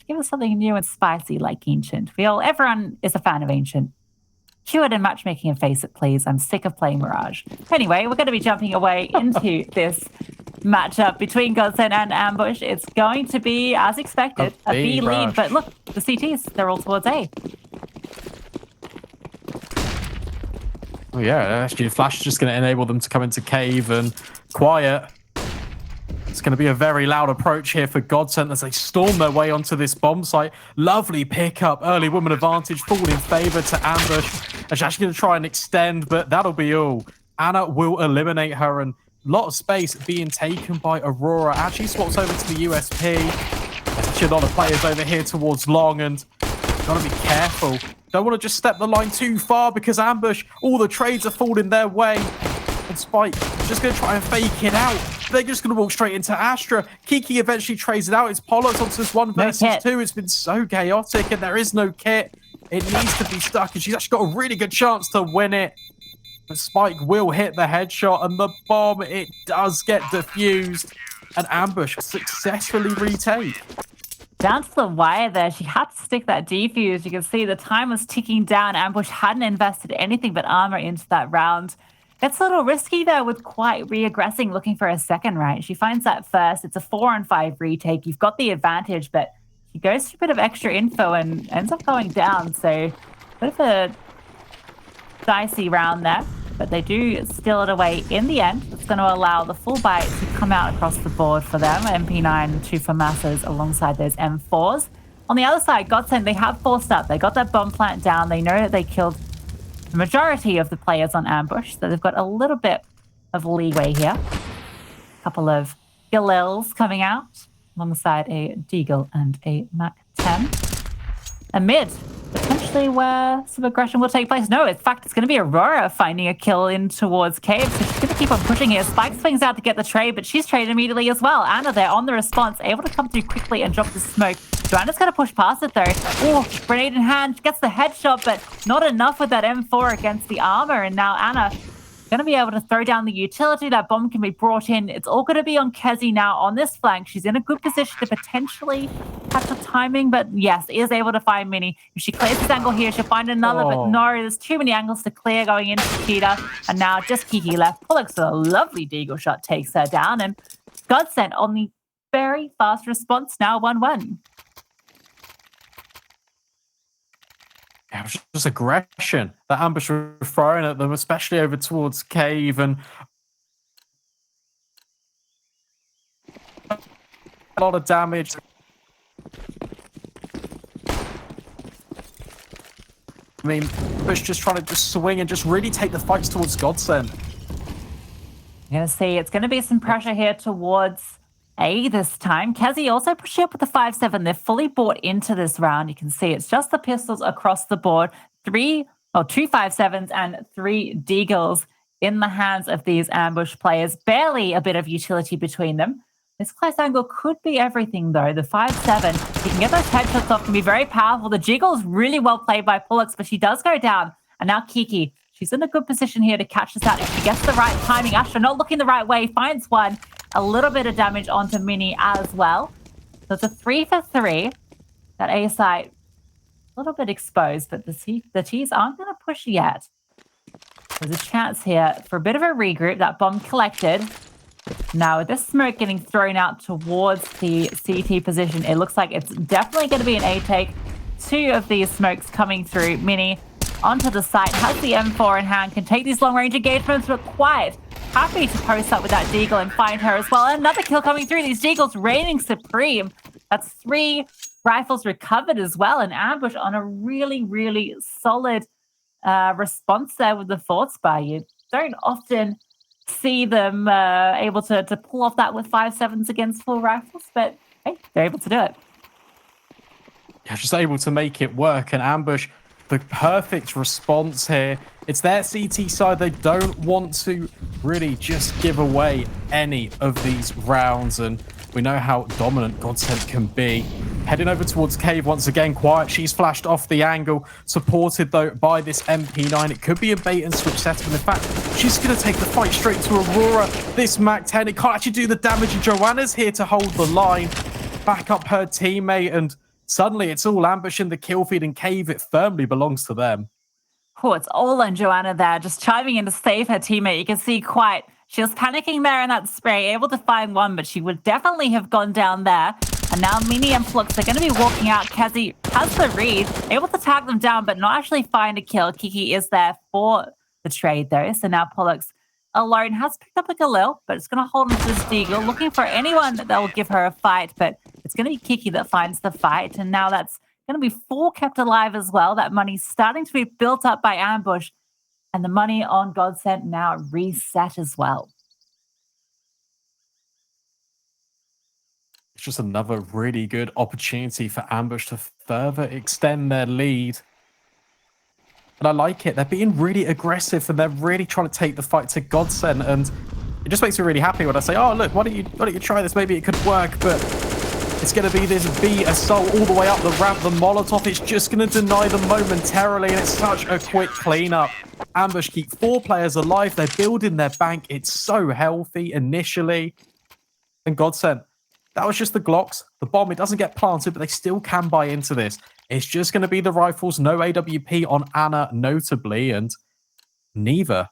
Give us something new and spicy like Ancient. Everyone is a fan of Ancient. Cured in matchmaking and face it, please. I'm sick of playing Mirage. Anyway, we're going to be jumping away into this matchup between GODSENT and Ambush. It's going to be, as expected, a B lead. But look, the CTs, they're all towards A. Oh yeah, actually, Flash is just going to enable them to come into Cave and Quiet. It's going to be a very loud approach here for GODSENT as they storm their way onto this bomb site. Lovely pickup, early woman advantage, fall in favor to Ambush. And she's actually going to try and extend, but that'll be all. Anna will eliminate her, and a lot of space being taken by Aurora. Actually swaps over to the USP. There's actually a lot of players over here towards Long, and got to be careful. Don't want to just step the line too far because Ambush, all the trades are falling their way. And Spike just going to try and fake it out. They're just going to walk straight into Astra. Kiki eventually trades it out. It's Pollux onto this 1 versus 2. It's been so chaotic, and there is no kit. It needs to be stuck, and she's actually got a really good chance to win it. But Spike will hit the headshot, and the bomb, it does get defused. And Ambush successfully retake. Down to the wire there. She had to stick that defuse. You can see the time was ticking down. Ambush hadn't invested anything but armor into that round. It's a little risky, though, with Quite re-aggressing, looking for a second, right? She finds that first. It's a 4-on-5 retake. You've got the advantage, but she goes for a bit of extra info and ends up going down. So, a bit of a dicey round there, but they do steal it away in the end. It's going to allow the full bite to come out across the board for them. MP9, 2 for masses alongside those M4s. On the other side, GODSENT, they have forced up. They got that bomb plant down. They know that they killed the majority of the players on Ambush, so they've got a little bit of leeway here. A couple of Galils coming out alongside a Deagle and a Mac 10. And mid, potentially where some aggression will take place. No, in fact, it's going to be Aurora finding a kill in towards Cave, so she's going to keep on pushing here. Spike swings out to get the trade, but she's traded immediately as well. Anna there on the response, able to come through quickly and drop the smoke. Joanna's going to push past it, though. Oh, grenade in hand, gets the headshot, but not enough with that M4 against the armor. And now Anna going to be able to throw down the utility. That bomb can be brought in. It's all going to be on Kezi now on this flank. She's in a good position to potentially catch the timing, but yes, is able to find Mini. If she clears this angle here, she'll find another, but no, there's too many angles to clear going into Cheetah. And now just Kiki left. Pollux with a lovely Deagle shot takes her down, and GODSENT on the very fast response now 1-1. It was just aggression that Ambush were throwing at them, especially over towards Cave, and a lot of damage. I mean, Ambush just trying to just swing and just really take the fights towards GODSENT. You're going to see it's going to be some pressure here towards A this time. Kezi also pushing up with the 5-7. They're fully bought into this round. You can see it's just the pistols across the board. 2 5-7s and 3 Deagles in the hands of these Ambush players. Barely a bit of utility between them. This close angle could be everything, though. The 5-7, you can get those headshots off, can be very powerful. The Jiggle's really well played by Pollux, but she does go down. And now Kiki, she's in a good position here to catch this out. If she gets the right timing, Astra not looking the right way, finds one. A little bit of damage onto Mini as well. So it's a 3 for 3. That A site, a little bit exposed, but the T's aren't going to push yet. There's a chance here for a bit of a regroup. That bomb collected. Now, with this smoke getting thrown out towards the CT position, it looks like it's definitely going to be an A take. 2 of these smokes coming through. Mini onto the site, has the M4 in hand, can take these long-range engagements, but Quiet happy to post up with that Deagle and find her as well. Another kill coming through. These Deagles reigning supreme. That's 3 rifles recovered as well. And Ambush on a really, really solid response there with the Fort Spy. You don't often see them able to pull off that with 5-7s against full rifles, but hey, they're able to do it. Yeah, just able to make it work. And Ambush, the perfect response here. It's their CT side. They don't want to really just give away any of these rounds, and we know how dominant GODSENT can be. Heading over towards Cave once again. Quiet, she's flashed off the angle, supported though by this MP9. It could be a bait and switch setup, and in fact, she's going to take the fight straight to Aurora. This Mac 10, it can't actually do the damage, and Joanna's here to hold the line. back up her teammate, and suddenly it's all Ambush in the kill feed, and Cave, it firmly belongs to them. Oh, it's all on Joanna there, just chiming in to save her teammate. You can see she was panicking there in that spray, able to find one, but she would definitely have gone down there. And now Mini and Flux are going to be walking out. Kezi has the read, able to tag them down, but not actually find a kill. Kiki is there for the trade, though. So now Pollux alone has picked up a Galil, but it's going to hold onto this Deagle, looking for anyone that will give her a fight. But it's going to be Kiki that finds the fight. And now that's going to be 4 kept alive as well. That money's starting to be built up by Ambush. And the money on GODSENT now reset as well. It's just another really good opportunity for Ambush to further extend their lead. And I like it. They're being really aggressive and they're really trying to take the fight to GODSENT. And it just makes me really happy when I say, oh, look, why don't you try this? Maybe it could work. But it's going to be this B assault all the way up the ramp. The Molotov is just going to deny them momentarily. And it's such a quick cleanup. Ambush keep 4 players alive. They're building their bank. It's so healthy initially. And GODSENT, that was just the Glocks. The bomb, it doesn't get planted, but they still can buy into this. It's just going to be the rifles. No AWP on Anna, notably. And neither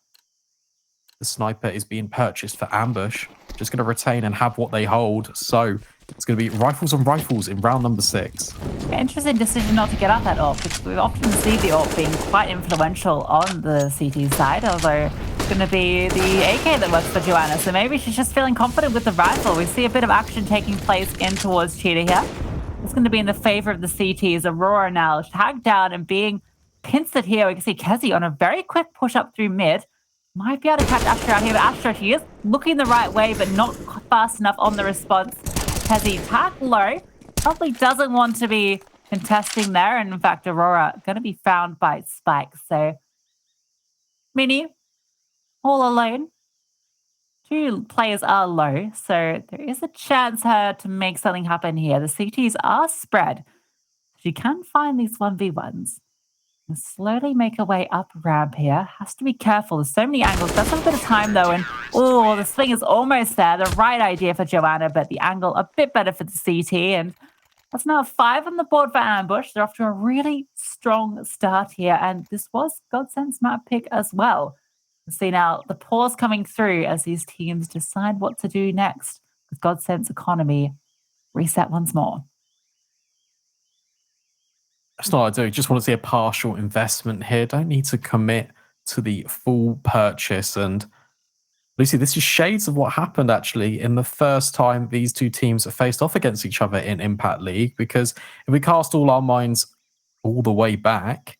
the sniper is being purchased for Ambush. Just going to retain and have what they hold. So it's going to be rifles on rifles in round number 6. Yeah, interesting decision not to get up that AWP, because we often see the AWP being quite influential on the CT side, although it's going to be the AK that works for Joanna. So maybe she's just feeling confident with the rifle. We see a bit of action taking place in towards Cheetah here. It's going to be in the favor of the CTs. Aurora now tagged down and being pincered here. We can see Kezi on a very quick push up through mid. Might be able to catch Astra out here, but Astra, she is looking the right way, but not fast enough on the response. Kezi tagged low. Probably doesn't want to be contesting there. And in fact, Aurora going to be found by Spike. So Mini all alone. 2 players are low, so there is a chance her to make something happen here. The CTs are spread. She can find these 1v1s and slowly make her way up ramp here. Has to be careful. There's so many angles. Does have a bit of time though, and oh, the swing is almost there. The right idea for Joanna, but the angle a bit better for the CT. And that's now 5 on the board for Ambush. They're off to a really strong start here, and this was GODSENT's map pick as well. See now the pause coming through as these teams decide what to do next with GODSENT's economy reset once more. That's not what I do. Just want to see a partial investment here. Don't need to commit to the full purchase. And Lucy, this is shades of what happened actually in the first time these 2 teams have faced off against each other in Impact League. Because if we cast all our minds all the way back,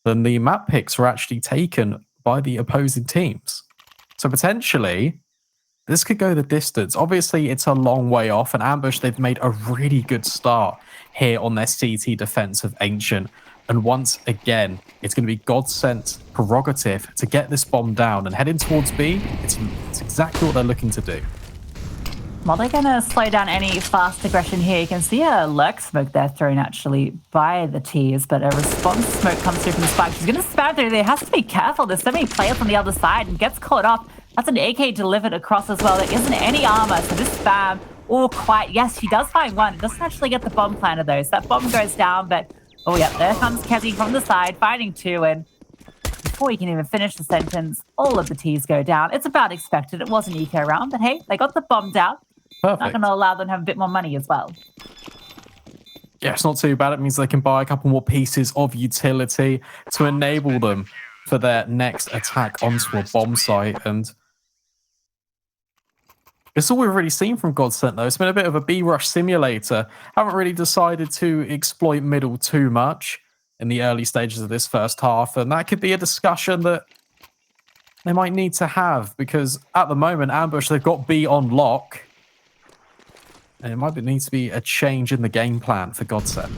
then the map picks were actually taken by the opposing teams. So potentially, this could go the distance. Obviously, it's a long way off, and Ambush, they've made a really good start here on their CT defense of Ancient. And once again, it's going to be GODSENT's prerogative to get this bomb down and heading towards B. It's exactly what they're looking to do. Well, they're going to slow down any fast aggression here. You can see a lurk smoke there thrown actually by the T's, but a response smoke comes through from Spike. She's going to spam through there. Has to be careful. There's so many players on the other side and gets caught up. That's an AK delivered across as well. There isn't any armor, so this spam, yes, she does find one. It doesn't actually get the bomb planted though, so that bomb goes down, but oh yeah, there comes Kezi from the side, finding 2, and before you can even finish the sentence, all of the T's go down. It's about expected. It was an eco round, but hey, they got the bomb down. Perfect. Not going to allow them to have a bit more money as well. Yeah, it's not too bad. It means they can buy a couple more pieces of utility to enable them for their next attack onto a bomb site. And it's all we've really seen from GODSENT, though. It's been a bit of a B-rush simulator. Haven't really decided to exploit middle too much in the early stages of this first half. And that could be a discussion that they might need to have, because at the moment, Ambush, they've got B on lock. And it might need to be a change in the game plan for GODSENT.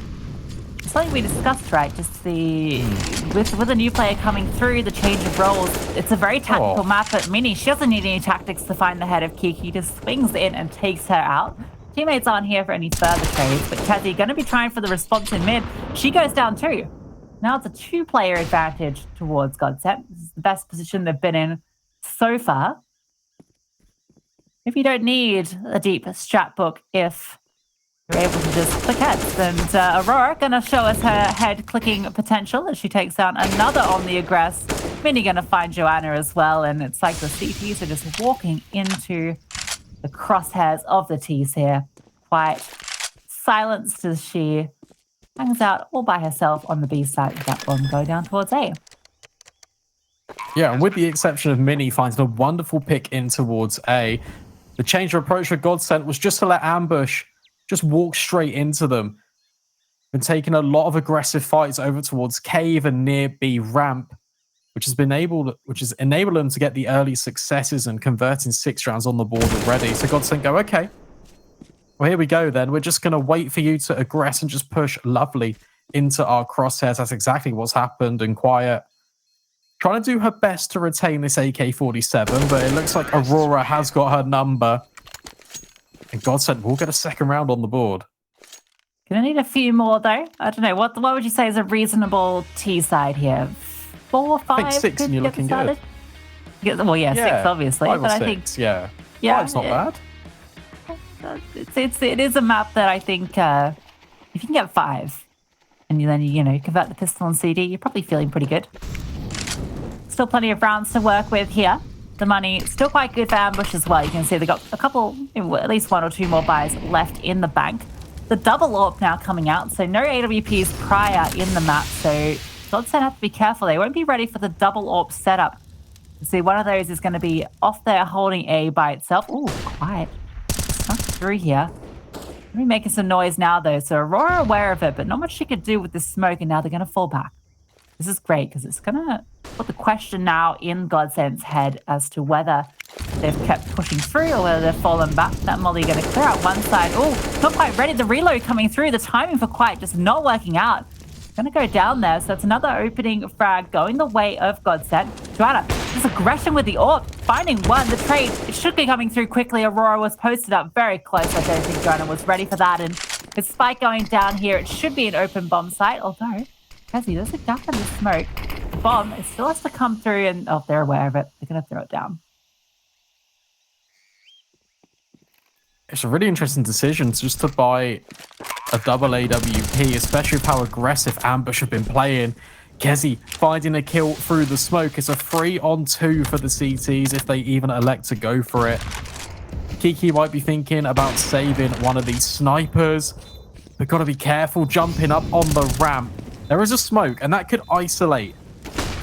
Something we discussed, right? Just with a new player coming through, the change of roles. It's a very tactical map, but Mini, she doesn't need any tactics to find the head of Kiki. Just swings in and takes her out. Teammates aren't here for any further trades, but Kezi going to be trying for the response in mid. She goes down too. Now it's a 2-player advantage towards GODSENT. This is the best position they've been in so far. If you don't need a deep strat book, if You're able to just click heads. And Aurora gonna show us her head clicking potential as she takes down another on the aggress. Minnie gonna find Joanna as well, and it's like the CTs are just walking into the crosshairs of the T's here. Quite silenced as she hangs out all by herself on the B side with that bomb go down towards A. Yeah, and with the exception of Minnie finding a wonderful pick in towards A, the change of approach for GODSENT was just to let Ambush just walk straight into them. Been taking a lot of aggressive fights over towards Cave and near B ramp, which has enabled them to get the early successes and converting 6 rounds on the board already. So GODSENT go, okay, well, here we go then. We're just going to wait for you to aggress and just push lovely into our crosshairs. That's exactly what's happened. And Quiet trying to do her best to retain this AK-47, but it looks like Aurora has got her number. And GODSENT will get a second round on the board. Gonna need a few more though. I don't know. What would you say is a reasonable T side here? 4, 5? I think 6 and you're looking good. Well, yeah, 6 obviously. 5 or but 6, I think yeah. 5's not bad. It is a map that I think if you can get 5 and then you convert the pistol and CD, you're probably feeling pretty good. Still plenty of rounds to work with here. The money still quite good for Ambush as well. You can see they got a couple, at least 1 or 2 more buys left in the bank. The double AWP now coming out, so no AWPs prior in the map, so GODSENT have to be careful. They won't be ready for the double AWP setup. See, one of those is going to be off there holding A by itself. Ooh, quiet. Snuck through here. Maybe making some noise now, though. So Aurora aware of it, but not much she could do with the smoke, and now they're going to fall back. This is great, because it's going to put the question now in GODSENT's head as to whether they've kept pushing through or whether they've fallen back. That molly going to clear out one side. Oh, not quite ready. The reload coming through. The timing for Quiet just not working out. Going to go down there. So it's another opening frag going the way of GODSENT. Joanna, this aggression with the AWP. Finding one. The trade, it should be coming through quickly. Aurora was posted up very close. I don't think Joanna was ready for that. And with Spike going down here, it should be an open bomb site. Although, Kezi, there's a gap in the smoke. The bomb, it still has to come through and, oh, they're aware of it. They're going to throw it down. It's a really interesting decision just to buy a double AWP, especially with how aggressive Ambush have been playing. Kezi finding a kill through the smoke. It's a 3-on-2 for the CTs if they even elect to go for it. Kiki might be thinking about saving one of these snipers, but got to be careful jumping up on the ramp. There is a smoke, and that could isolate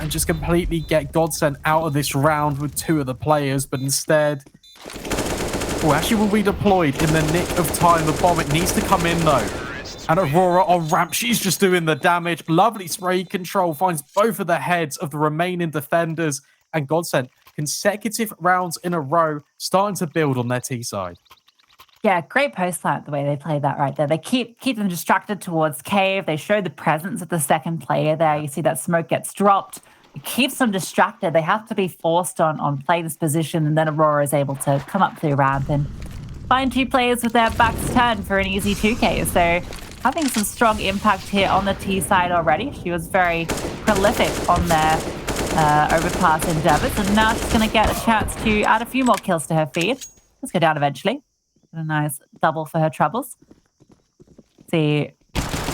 and just completely get GODSENT out of this round with 2 of the players, but instead... Oh, actually will be deployed in the nick of time. The bomb, it needs to come in though. And Aurora on ramp, she's just doing the damage. Lovely spray control, finds both of the heads of the remaining defenders. And GODSENT, consecutive rounds in a row, starting to build on their T side. Yeah, great post plant the way they played that right there. They keep them distracted towards Cave. They show the presence of the second player there. You see that smoke gets dropped. It keeps them distracted. They have to be forced on play this position, and then Aurora is able to come up to the ramp and find 2 players with their backs turned for an easy 2K. So having some strong impact here on the T side already. She was very prolific on their overpass endeavors, and now she's going to get a chance to add a few more kills to her feed. Let's go down eventually. A nice double for her troubles. See,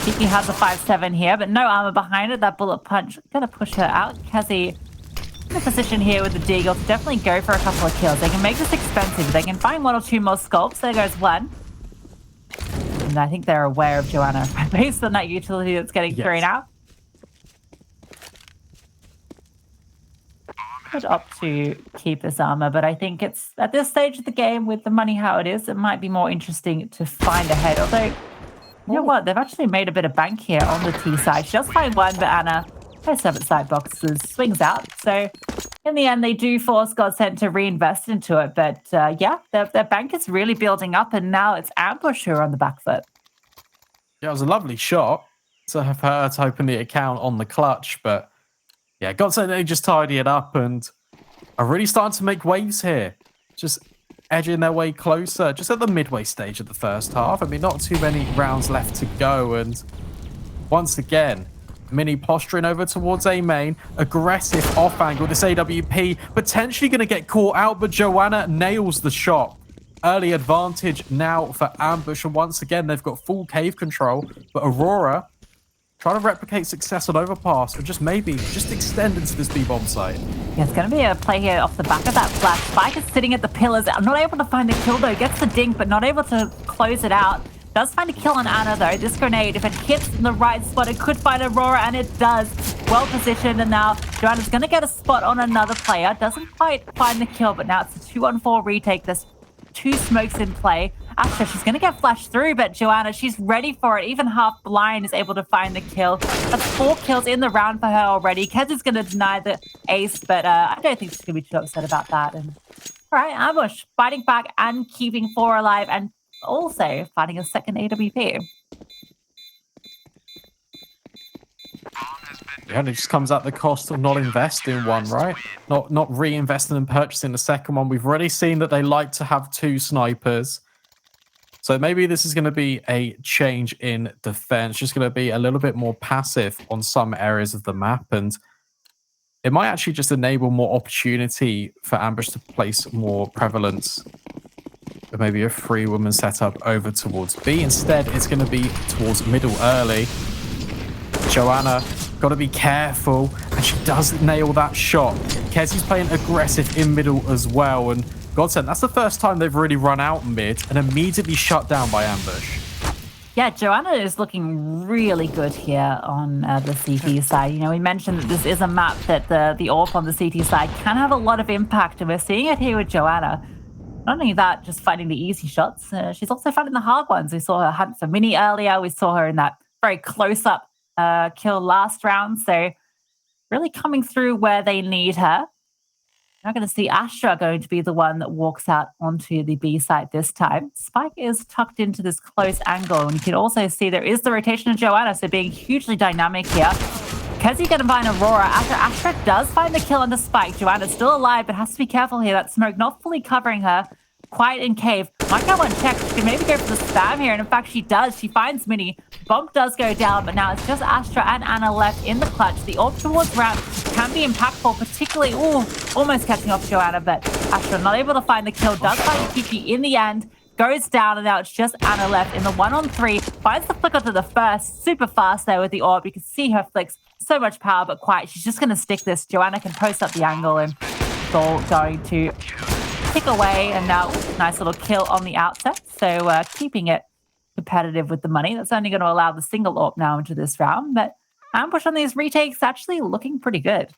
Kiki has a 5-7 here, but no armor behind it. That bullet punch gonna push her out. Kezi in a position here with the Deagle to definitely go for a couple of kills. They can make this expensive. They can find 1 or 2 more sculpts. There goes 1. And I think they're aware of Joanna based on that utility that's getting thrown out. Could opt to keep this armor, but I think it's at this stage of the game with the money how it is, it might be more interesting to find a head. Although, you know what? They've actually made a bit of bank here on the T side. She does find 1, but Anna, her 7 side boxes, swings out. So in the end, they do force GODSENT to reinvest into it. But yeah, their bank is really building up, and now it's Ambush who are on the back foot. Yeah, it was a lovely shot to have her to open the account on the clutch, but yeah, GODSENT, they just tidy it up and are really starting to make waves here. Just edging their way closer, just at the midway stage of the first half. I mean, not too many rounds left to go. And once again, Minnie posturing over towards A main. Aggressive off angle. This AWP potentially going to get caught out, but Joanna nails the shot. early advantage now for Ambush. And once again, they've got full cave control. But Aurora trying to replicate success on Overpass or just extend into this B-bomb site. Yeah, it's going to be a play here off the back of that flash. Spike is sitting at the pillars. I'm not able to find the kill, though. Gets the dink, but not able to close it out. Does find a kill on Anna, though. This grenade, if it hits in the right spot, it could find Aurora, and it does. Well positioned, and now Joanna's going to get a spot on another player. Doesn't quite find the kill, but now it's a 2-on-4 retake. There's 2 smokes in play. Astra, she's going to get flashed through, but Joanna, she's ready for it. Even half blind is able to find the kill. That's 4 kills in the round for her already. Kez is going to deny the ace, but I don't think she's going to be too upset about that. And all right, Ambush fighting back and keeping 4 alive, and also finding a second AWP. Yeah, and it just comes at the cost of not investing one, right? Not reinvesting and purchasing the second one. We've already seen that they like to have 2 snipers. So maybe this is going to be a change in defense, just going to be a little bit more passive on some areas of the map. And it might actually just enable more opportunity for Ambush to place more prevalence. But maybe a 3-woman setup over towards B. Instead, it's going to be towards middle early. Joanna, got to be careful. And she does nail that shot. Kezzy's playing aggressive in middle as well. And GODSENT, that's the first time they've really run out mid and immediately shut down by Ambush. Yeah, Joanna is looking really good here on the CT side. You know, we mentioned that this is a map that the AWP on the CT side can have a lot of impact, and we're seeing it here with Joanna. Not only that, just finding the easy shots, she's also finding the hard ones. We saw her hunt for Mini earlier. We saw her in that very close-up kill last round. So really coming through where they need her. We're going to see Astra going to be the one that walks out onto the B site this time. Spike is tucked into this close angle, and you can also see there is the rotation of Joanna, so being hugely dynamic here. Kezzy going to find Aurora. After Astra does find the kill on the Spike, Joanna's still alive, but has to be careful here. That smoke not fully covering her. Quiet in cave. Might go unchecked. She can maybe go for the spam here, and in fact she does. She finds Mini. Bomb does go down, but now it's just Astra and Anna left in the clutch. The AWP towards ramp can be impactful, particularly, almost catching off Joanna, but Astra not able to find the kill. Does find Kiki in the end. Goes down, and now it's just Anna left in the 1-on-3. Finds the flicker to the first. Super fast there with the AWP. You can see her flicks. So much power, but quiet. She's just going to stick this. Joanna can post up the angle, and it's all going to tick away. And now, nice little kill on the outset. So keeping it competitive with the money. That's only going to allow the single AWP now into this round. But Ambush on these retakes actually looking pretty good.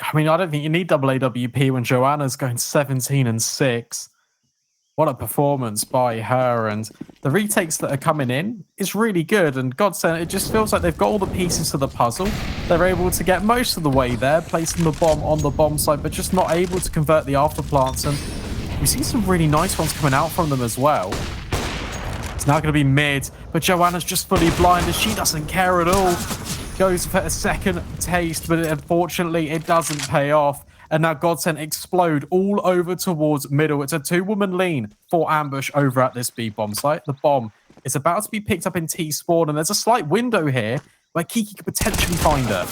I mean, I don't think you need double AWP when Joanna's going 17-6. What a performance by her, and the retakes that are coming in is really good. And GODSENT, it just feels like they've got all the pieces to the puzzle. They're able to get most of the way there, placing the bomb on the bomb site, but just not able to convert the after plants. And we see some really nice ones coming out from them as well. It's now going to be mid, but Joanna's just fully blinded. She doesn't care at all. Goes for a second taste, but unfortunately it doesn't pay off. And now GODSENT explode all over towards middle. It's a 2-woman lean for Ambush over at this B bomb site. The bomb is about to be picked up in T-spawn, and there's a slight window here where Kiki could potentially find her.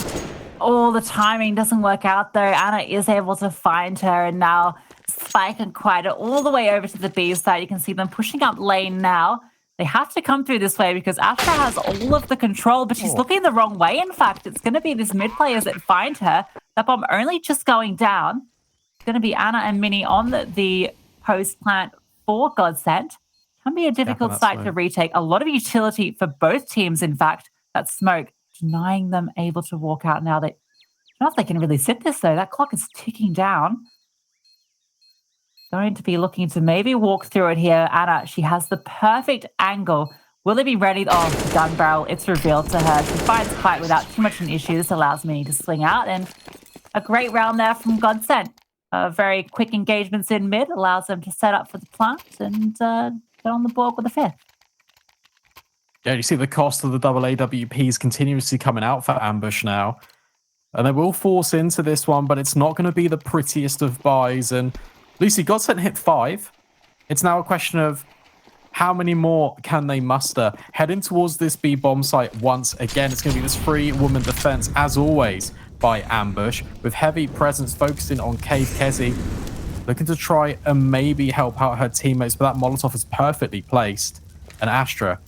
Oh, the timing doesn't work out, though. Anna is able to find her, and now Spike and Quiet are all the way over to the B side. You can see them pushing up lane now. They have to come through this way because Astra has all of the control, but she's looking the wrong way. In fact, it's going to be these mid players that find her. That bomb only just going down. It's going to be Anna and Mini on the post plant for GODSENT. Can be a difficult site to retake. A lot of utility for both teams, in fact. That smoke denying them able to walk out now. They, I don't know if they can really sit this, though. That clock is ticking down. Going to be looking to maybe walk through it here. Anna, she has the perfect angle. Will they be ready? Oh, the gun barrel, it's revealed to her. She finds Quiet without too much of an issue. This allows me to swing out, and a great round there from GODSENT. Very quick engagements in mid, allows them to set up for the plant and get on the board with a 5th. Yeah, you see the cost of the double AWPs continuously coming out for Ambush now. And they will force into this one, but it's not going to be the prettiest of buys. And Lucy, GODSENT hit 5. It's now a question of how many more can they muster? Heading towards this B bomb site once again. It's going to be this 3-woman defense, as always, by Ambush, with heavy presence focusing on Cave Kezzy. looking to try and maybe help out her teammates, but that Molotov is perfectly placed. And Astra,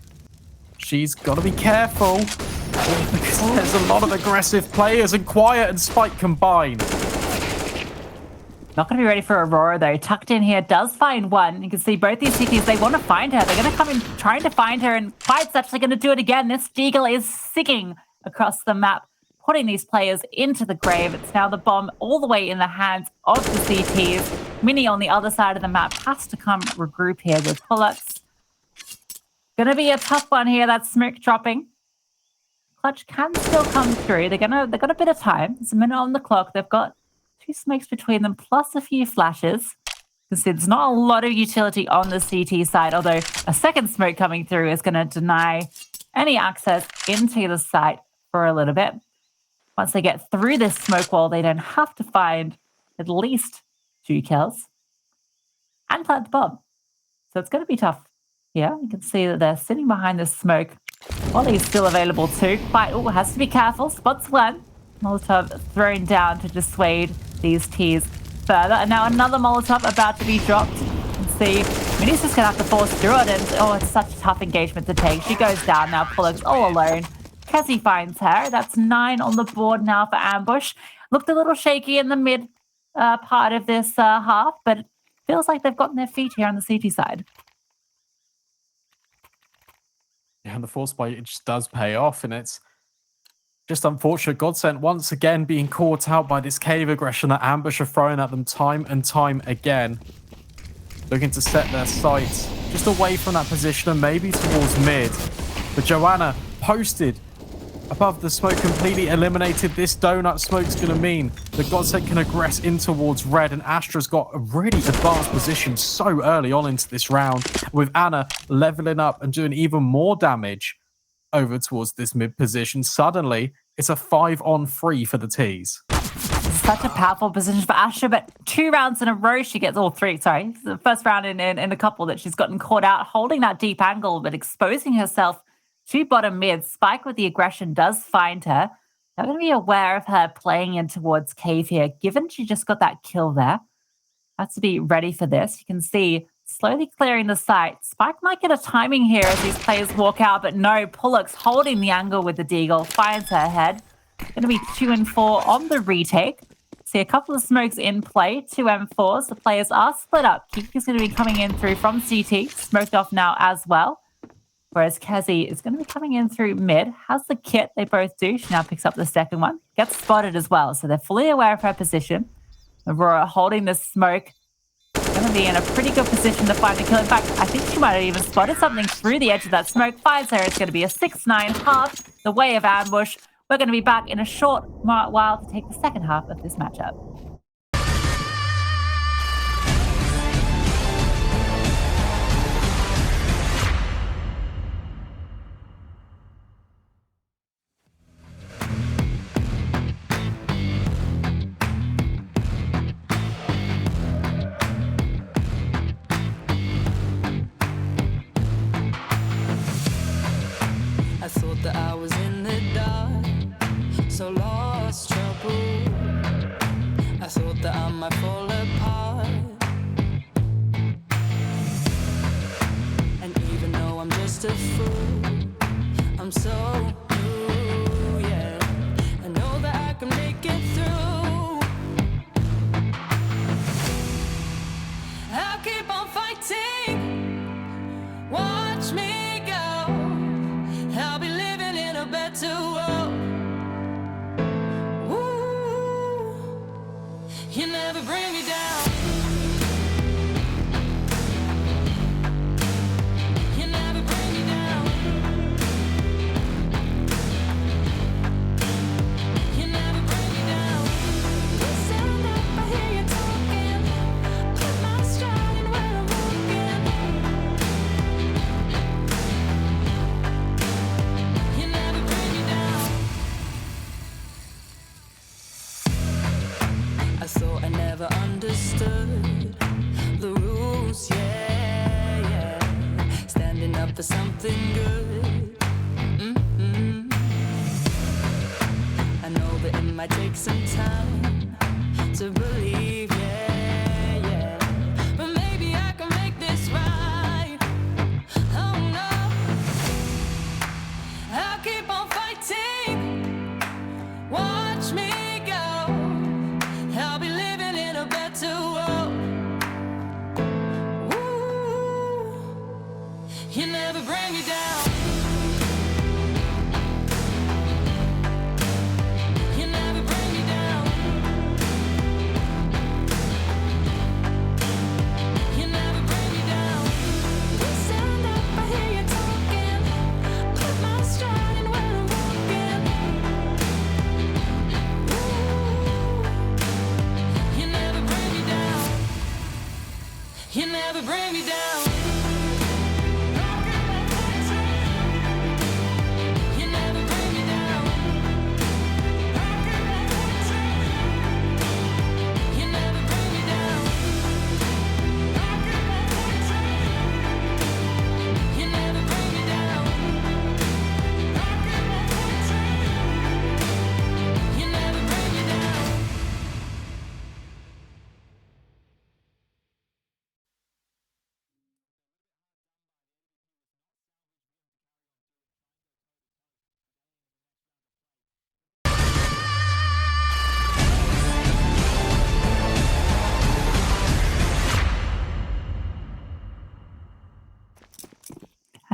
she's got to be careful because there's a lot of aggressive players, and Quiet and Spike combined. Not going to be ready for Aurora, though. Tucked in here does find one. You can see both these CTs, they want to find her. They're going to come in trying to find her, and Quiet's actually going to do it again. This Deagle is sicking across the map, putting these players into the grave. It's now the bomb all the way in the hands of the CTs. Mini on the other side of the map has to come regroup here with Pullux. Gonna be a tough one here. That smoke dropping. Clutch can still come through. They've got a bit of time. There's a minute on the clock. They've got 2 smokes between them, plus a few flashes. You can see there's not a lot of utility on the CT side, although a second smoke coming through is going to deny any access into the site for a little bit. Once they get through this smoke wall, they then have to find at least 2 kills and plant the bomb. So it's going to be tough here. You can see that they're sitting behind this smoke. Ollie's still available too. Quite, has to be careful. Spots one. Molotov thrown down to dissuade these T's further. And now another Molotov about to be dropped. You can see Mini's just going to have to force through it. And it's such a tough engagement to take. She goes down now. Pullux all alone. Kessie finds her. That's 9 on the board now for Ambush. Looked a little shaky in the mid part of this half, but it feels like they've gotten their feet here on the CT side. Yeah, and the force buy, it just does pay off, and it's just unfortunate. GODSENT once again being caught out by this cave aggression that Ambush are throwing at them time and time again. Looking to set their sights just away from that position and maybe towards mid. But Joanna posted above the smoke, completely eliminated. This donut smoke's going to mean that GODSENT can aggress in towards red, and Astra's got a really advanced position so early on into this round, with Anna leveling up and doing even more damage over towards this mid position. Suddenly, it's a 5-on-3 for the T's. Such a powerful position for Astra, but 2 rounds in a row she gets, all 3, sorry. The first round in a couple that she's gotten caught out, holding that deep angle, but exposing herself to bottom mid. Spike with the aggression does find her. They're going to be aware of her playing in towards cave here, given she just got that kill there. Has to be ready for this. You can see slowly clearing the site. Spike might get a timing here as these players walk out, but no, Pullux holding the angle with the Deagle, finds her head. Going to be 2 and 4 on the retake. See a couple of smokes in play, 2 M4s. The players are split up. Kiki's going to be coming in through from CT, smoked off now as well. Whereas Kessie is going to be coming in through mid. Has the kit, they both do. She now picks up the second one. Gets spotted as well, so they're fully aware of her position. Aurora holding the smoke. Going to be in a pretty good position to find the kill. In fact, I think she might have even spotted something through the edge of that smoke. Finds her. It's going to be a 6-9 half, the way of Ambush. We're going to be back in a short while to take the second half of this matchup. I thought that I was in the dark, so lost trouble. I thought that I might fall apart, and even though I'm just a fool, I'm so blue, yeah. I know that I can make it through. I'll keep on fighting, watch me go. I'll be living in a better world. Ooh, you never bring me down. You never bring me down. You never bring me down. You stand up, I hear you talking. Put my stride in where I'm walking. You never bring me down. I thought I never understood the rules, yeah, yeah. Standing up for something good. I know that it might take some time to believe, yeah, yeah.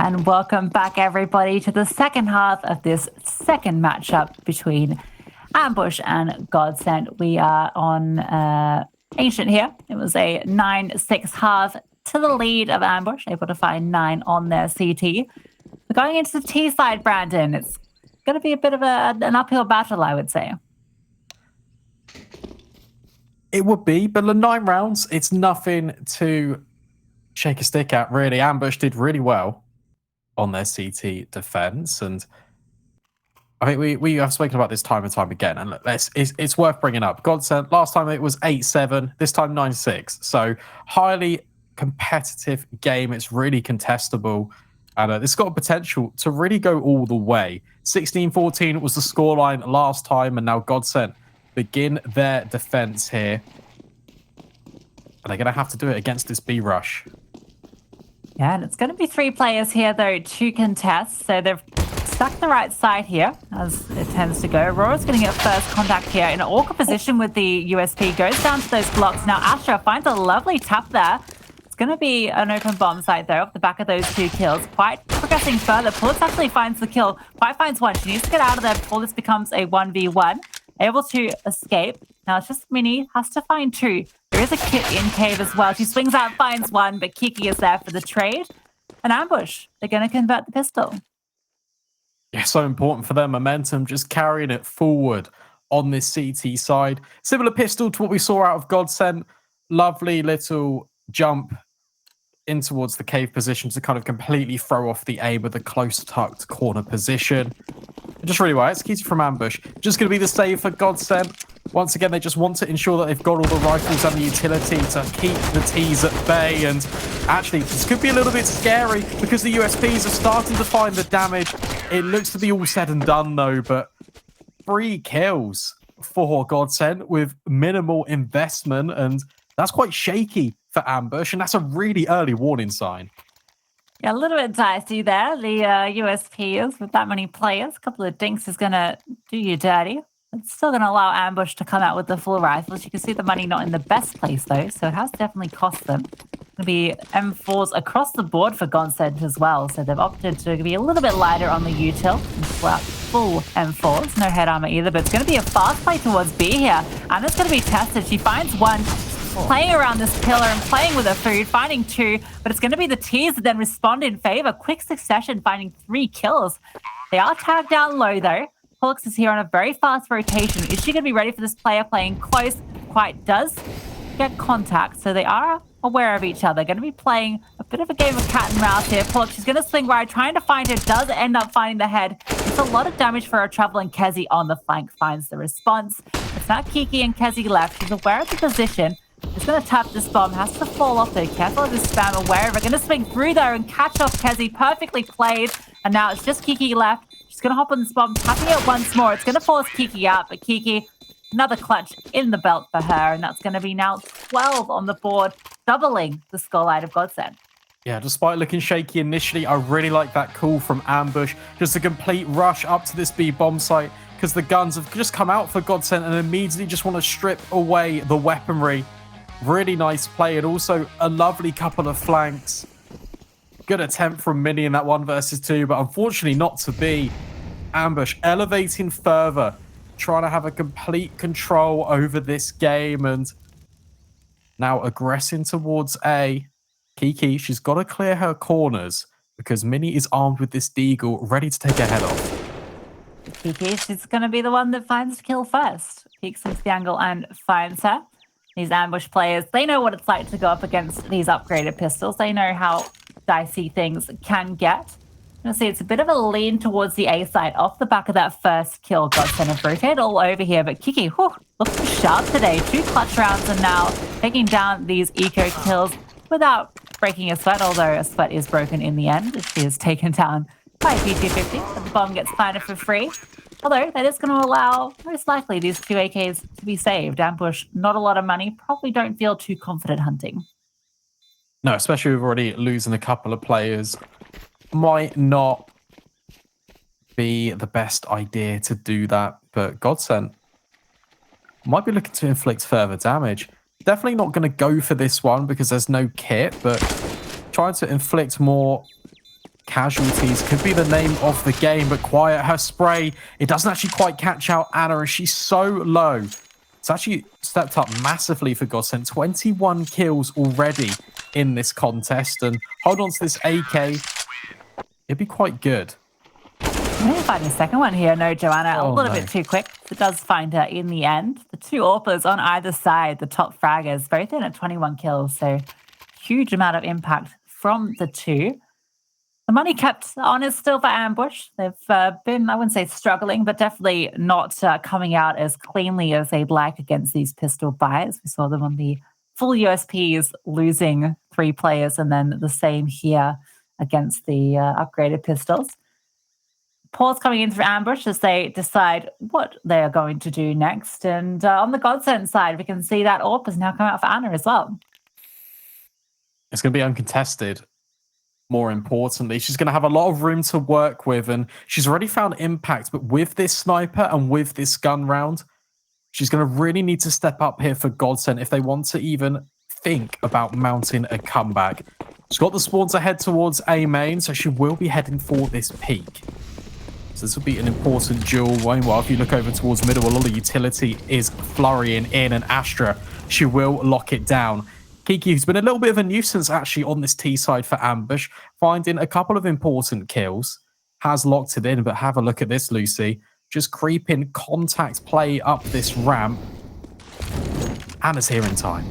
And welcome back, everybody, to the second half of this second matchup between Ambush and GODSENT. We are on Ancient here. It was a 9-6 half to the lead of Ambush, able to find 9 on their CT. We're going into the T side, Brandon. It's going to be a bit of an uphill battle, I would say. It would be, but the 9 rounds, it's nothing to shake a stick at, really. Ambush did really well on their CT defense, and I think we have spoken about this time and time again, and it's worth bringing up. GODSENT, last time it was 8-7, this time 9-6, so highly competitive game. It's really contestable, and it's got a potential to really go all the way. 16-14 was the scoreline last time, and now GODSENT begin their defense here, and they're going to have to do it against this B rush. Yeah, and it's going to be 3 players here, though, to contest. So they've stuck the right side here, as it tends to go. Aurora's going to get first contact here in an awkward position with the USP. Goes down to those blocks. Now Astra finds a lovely tap there. It's going to be an open bomb site, though, off the back of those 2 kills. Quite progressing further. Pullets actually finds the kill. Quite finds one. She needs to get out of there before this becomes a 1v1. Able to escape. Now it's just Mini. Has to find 2. There is a kit in cave as well. She swings out, finds 1, but Kiki is there for the trade. An Ambush. They're going to convert the pistol. Yeah, so important for their momentum, just carrying it forward on this CT side. Similar pistol to what we saw out of GODSENT. Lovely little jump in towards the cave position to kind of completely throw off the aim of the close tucked corner position. Just really well executed from Ambush. Just going to be the save for GODSENT. Once again, they just want to ensure that they've got all the rifles and the utility to keep the T's at bay. And actually, this could be a little bit scary because the USPs are starting to find the damage. It looks to be all said and done, though, but 3 kills for GODSENT with minimal investment, and that's quite shaky for Ambush, and that's a really early warning sign. Yeah, a little bit dicey there. The USPs with that many players. A couple of dinks is going to do you dirty. It's still going to allow Ambush to come out with the full rifles. You can see the money not in the best place, though, so it has definitely cost them. Going to be M4s across the board for GODSENT as well, so they've opted to be a little bit lighter on the util and pull out full M4s. No head armor either, but it's going to be a fast play towards B here. And it's going to be tested. She finds 1, playing around this pillar and playing with her food, finding 2, but it's going to be the T's that then respond in favor. Quick succession, finding 3 kills. They are tagged down low, though. Pollux is here on a very fast rotation. Is she going to be ready for this player playing close? Quite does get contact, so they are aware of each other. Going to be playing a bit of a game of cat and mouse here. Pollux, she's going to swing right, trying to find her, does end up finding the head. It's a lot of damage for her trouble, and Kezi on the flank finds the response. It's not Kiki and Kezi left. She's aware of the position. She's going to tap this bomb. Has to fall off though. Careful of this spam. Aware of it. Going to swing through there and catch off Kezi. Perfectly played. And now it's just Kiki left. She's going to hop on this bomb, tapping it once more. It's going to force Kiki out, but Kiki, another clutch in the belt for her. And that's going to be now 12 on the board, doubling the scoreline of GODSENT. Yeah, despite looking shaky initially, I really like that call from Ambush. Just a complete rush up to this B bomb site because the guns have just come out for GODSENT and immediately just want to strip away the weaponry. Really nice play, and also a lovely couple of flanks. Good attempt from Mini in that 1 versus 2, but unfortunately not to be. Ambush elevating further, trying to have a complete control over this game, and now aggressing towards A. Kiki, she's got to clear her corners because Mini is armed with this deagle, ready to take her head off. Kiki, she's going to be the one that finds the kill first. Peeks into the angle and finds her. These Ambush players, they know what it's like to go up against these upgraded pistols. They know how dicey things can get. You can see it's a bit of a lean towards the A side off the back of that first kill. GODSENT have rotated all over here, but Kiki, looking sharp today. 2 clutch rounds and now taking down these eco kills without breaking a sweat, although a sweat is broken in the end. She is taken down by P250, but the bomb gets planted for free. Although that is going to allow, most likely, these 2 AKs to be saved. Ambush, not a lot of money. Probably don't feel too confident hunting. No, especially with already losing a couple of players. Might not be the best idea to do that, but GODSENT might be looking to inflict further damage. Definitely not going to go for this one because there's no kit, but trying to inflict more casualties could be the name of the game, but Quiet, her spray, it doesn't actually quite catch out Anna, and she's so low. It's actually stepped up massively for GODSENT. 21 kills already in this contest, and hold on to this AK. It'd be quite good. Maybe find a second one here. No, Joanna, a little no. bit too quick. It does find her in the end. The two AWPers on either side, the top fraggers, both in at 21 kills. So huge amount of impact from the two. The money kept honest still for Ambush. They've been, I wouldn't say struggling, but definitely not coming out as cleanly as they'd like against these pistol buys. We saw them on the full USPs losing 3 players, and then the same here against the upgraded pistols. Pause coming in for Ambush as they decide what they are going to do next. And on the GODSENT side, we can see that AWP has now come out for Anna as well. It's going to be uncontested. More importantly, she's going to have a lot of room to work with, and she's already found impact. But with this sniper and with this gun round, she's going to really need to step up here for GODSENT if they want to even think about mounting a comeback. She's got the spawn to head towards A main, so she will be heading for this peak. So this will be an important duel. Meanwhile, if you look over towards middle, a lot of utility is flurrying in, and Astra, she will lock it down. Kiki, who's been a little bit of a nuisance actually on this T side for Ambush, finding a couple of important kills, has locked it in, but have a look at this, Lucy. Just creeping contact play up this ramp. Anna's here in time.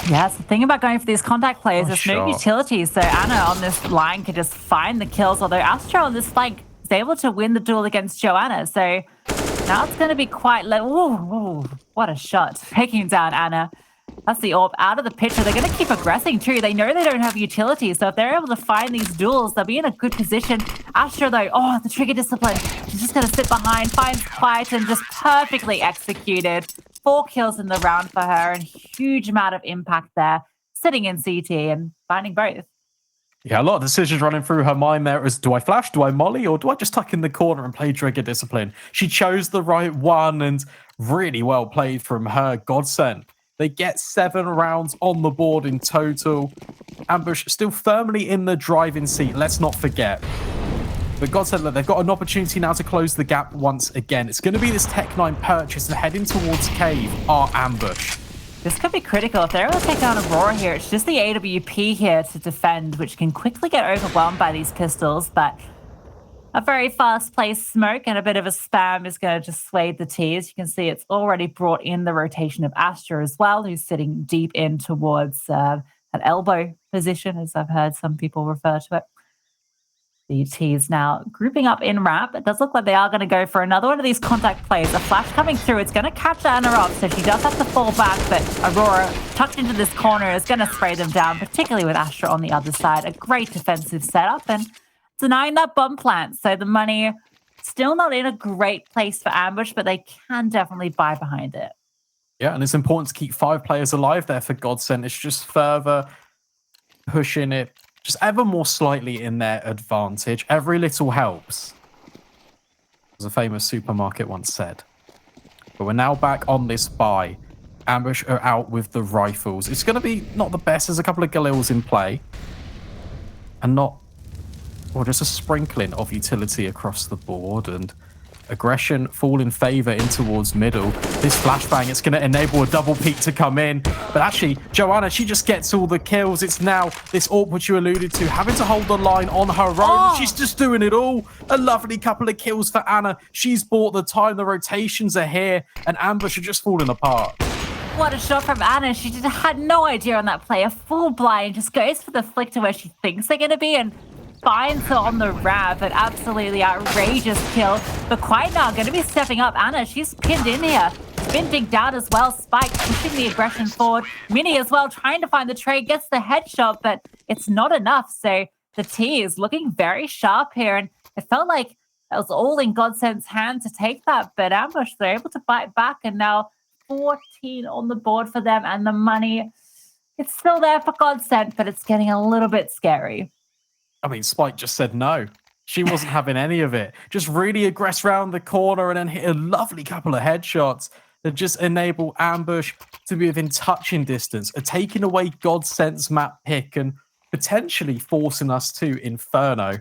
Yeah, it's the thing about going for these contact plays, there's no shot. utility, so Anna on this line can just find the kills, although Astra on this flank is able to win the duel against Joanna, so now it's going to be quite low. Ooh, what a shot. Taking down Anna. That's the AWP out of the picture. They're going to keep aggressing too. They know they don't have utility, so if they're able to find these duels, they'll be in a good position. Astra, though, oh, the trigger discipline. She's just going to sit behind, finds Quiet, and just perfectly executed. 4 kills in the round for her, and huge amount of impact there. Sitting in CT and finding both. Yeah, a lot of decisions running through her mind there is, do I flash, do I molly, or do I just tuck in the corner and play trigger discipline? She chose the right one, and really well played from her. GODSENT. They get 7 rounds on the board in total. Ambush still firmly in the driving seat, let's not forget. But GODSENT, look, they've got an opportunity now to close the gap once again. It's going to be this Tech 9 purchase and heading towards Cave, our Ambush. This could be critical. If they're able to take down Aurora here, it's just the AWP here to defend, which can quickly get overwhelmed by these pistols, but a very fast-placed smoke and a bit of a spam is going to dissuade the T's. You can see it's already brought in the rotation of Astra as well, who's sitting deep in towards an elbow position, as I've heard some people refer to it. The T's now grouping up in ramp. It does look like they are going to go for another one of these contact plays. A flash coming through. It's going to catch Anna up, so she does have to fall back, but Aurora, tucked into this corner, is going to spray them down, particularly with Astra on the other side. A great defensive setup, and denying that bomb plant. So the money still not in a great place for Ambush, but they can definitely buy behind it. Yeah, and it's important to keep 5 players alive there for GODSENT. It's just further pushing it just ever more slightly in their advantage. Every little helps, as a famous supermarket once said. But we're now back on this buy. Ambush are out with the rifles. It's going to be not the best. There's a couple of Galils in play. And not, or just a sprinkling of utility across the board, and aggression fall in favor in towards middle. This flashbang, it's going to enable a double peek to come in, but actually Joanna, she just gets all the kills. It's now this AWP which you alluded to, having to hold the line on her own. Oh. She's just doing it all. A lovely couple of kills for Anna. She's bought the time. The rotations are here, and Ambush are just falling apart. What a shot from Anna. She just had no idea on that play. A full blind, just goes for the flick to where she thinks they're going to be, and finds her on the ramp. An absolutely outrageous kill. But Quiet now going to be stepping up. Anna, she's pinned in here. Been digged out as well. Spike pushing the aggression forward. Mini as well, trying to find the trade. Gets the headshot, but it's not enough. So the T is looking very sharp here. And it felt like it was all in GODSENT's hand to take that. But Ambush, they're able to fight back. And now 14 on the board for them. And the money, it's still there for GODSENT, but it's getting a little bit scary. I mean, Spike just said no. She wasn't having any of it. Just really aggress round the corner and then hit a lovely couple of headshots that just enable Ambush to be within touching distance, taking away GODSENT's map pick and potentially forcing us to Inferno.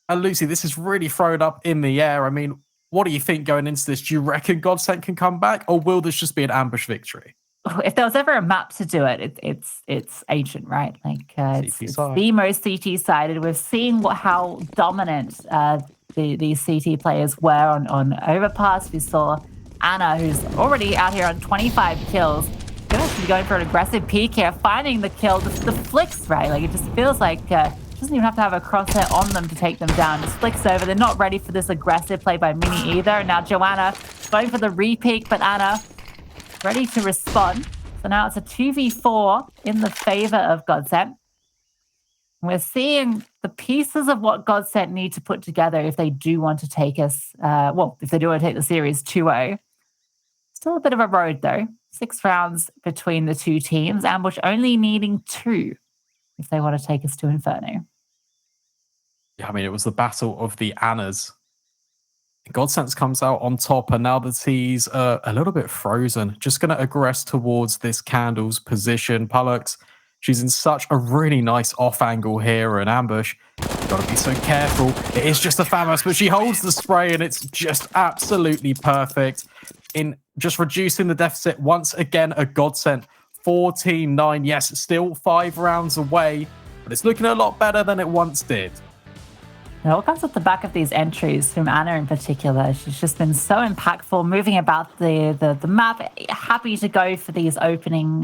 And Lucy, this is really thrown up in the air. I mean, what do you think going into this? Do you reckon GODSENT can come back, or will this just be an ambush victory? If there was ever a map to do it, it's ancient, right? Like it's the most CT sided. We're seeing how dominant these CT players were on Overpass. We saw Anna, who's already out here on 25 kills, gonna actually be going for an aggressive peek here, finding the kill. The flicks, right? Like it just feels like she doesn't even have to have a crosshair on them to take them down. Just flicks over. They're not ready for this aggressive play by Mini either. Now Joanna going for the re-peek, but Anna ready to respond. So now it's a 2v4 in the favor of GODSENT. We're seeing the pieces of what GODSENT need to put together if they do want to take us, if they do want to take the series 2-0. Still a bit of a road though. 6 rounds between the two teams. Ambush only needing 2 if they want to take us to Inferno. Yeah, I mean, it was the battle of the Annas. GODSENT comes out on top, and now the T's are a little bit frozen. Just going to aggress towards this Candle's position. Pollux, she's in such a really nice off angle here in ambush. Got to be so careful. It is just a Famos, but she holds the spray, and it's just absolutely perfect in just reducing the deficit. Once again, a GODSENT 14-9. Yes, still 5 rounds away, but it's looking a lot better than it once did. What comes at the back of these entries from Anna in particular? She's just been so impactful, moving about the map, happy to go for these opening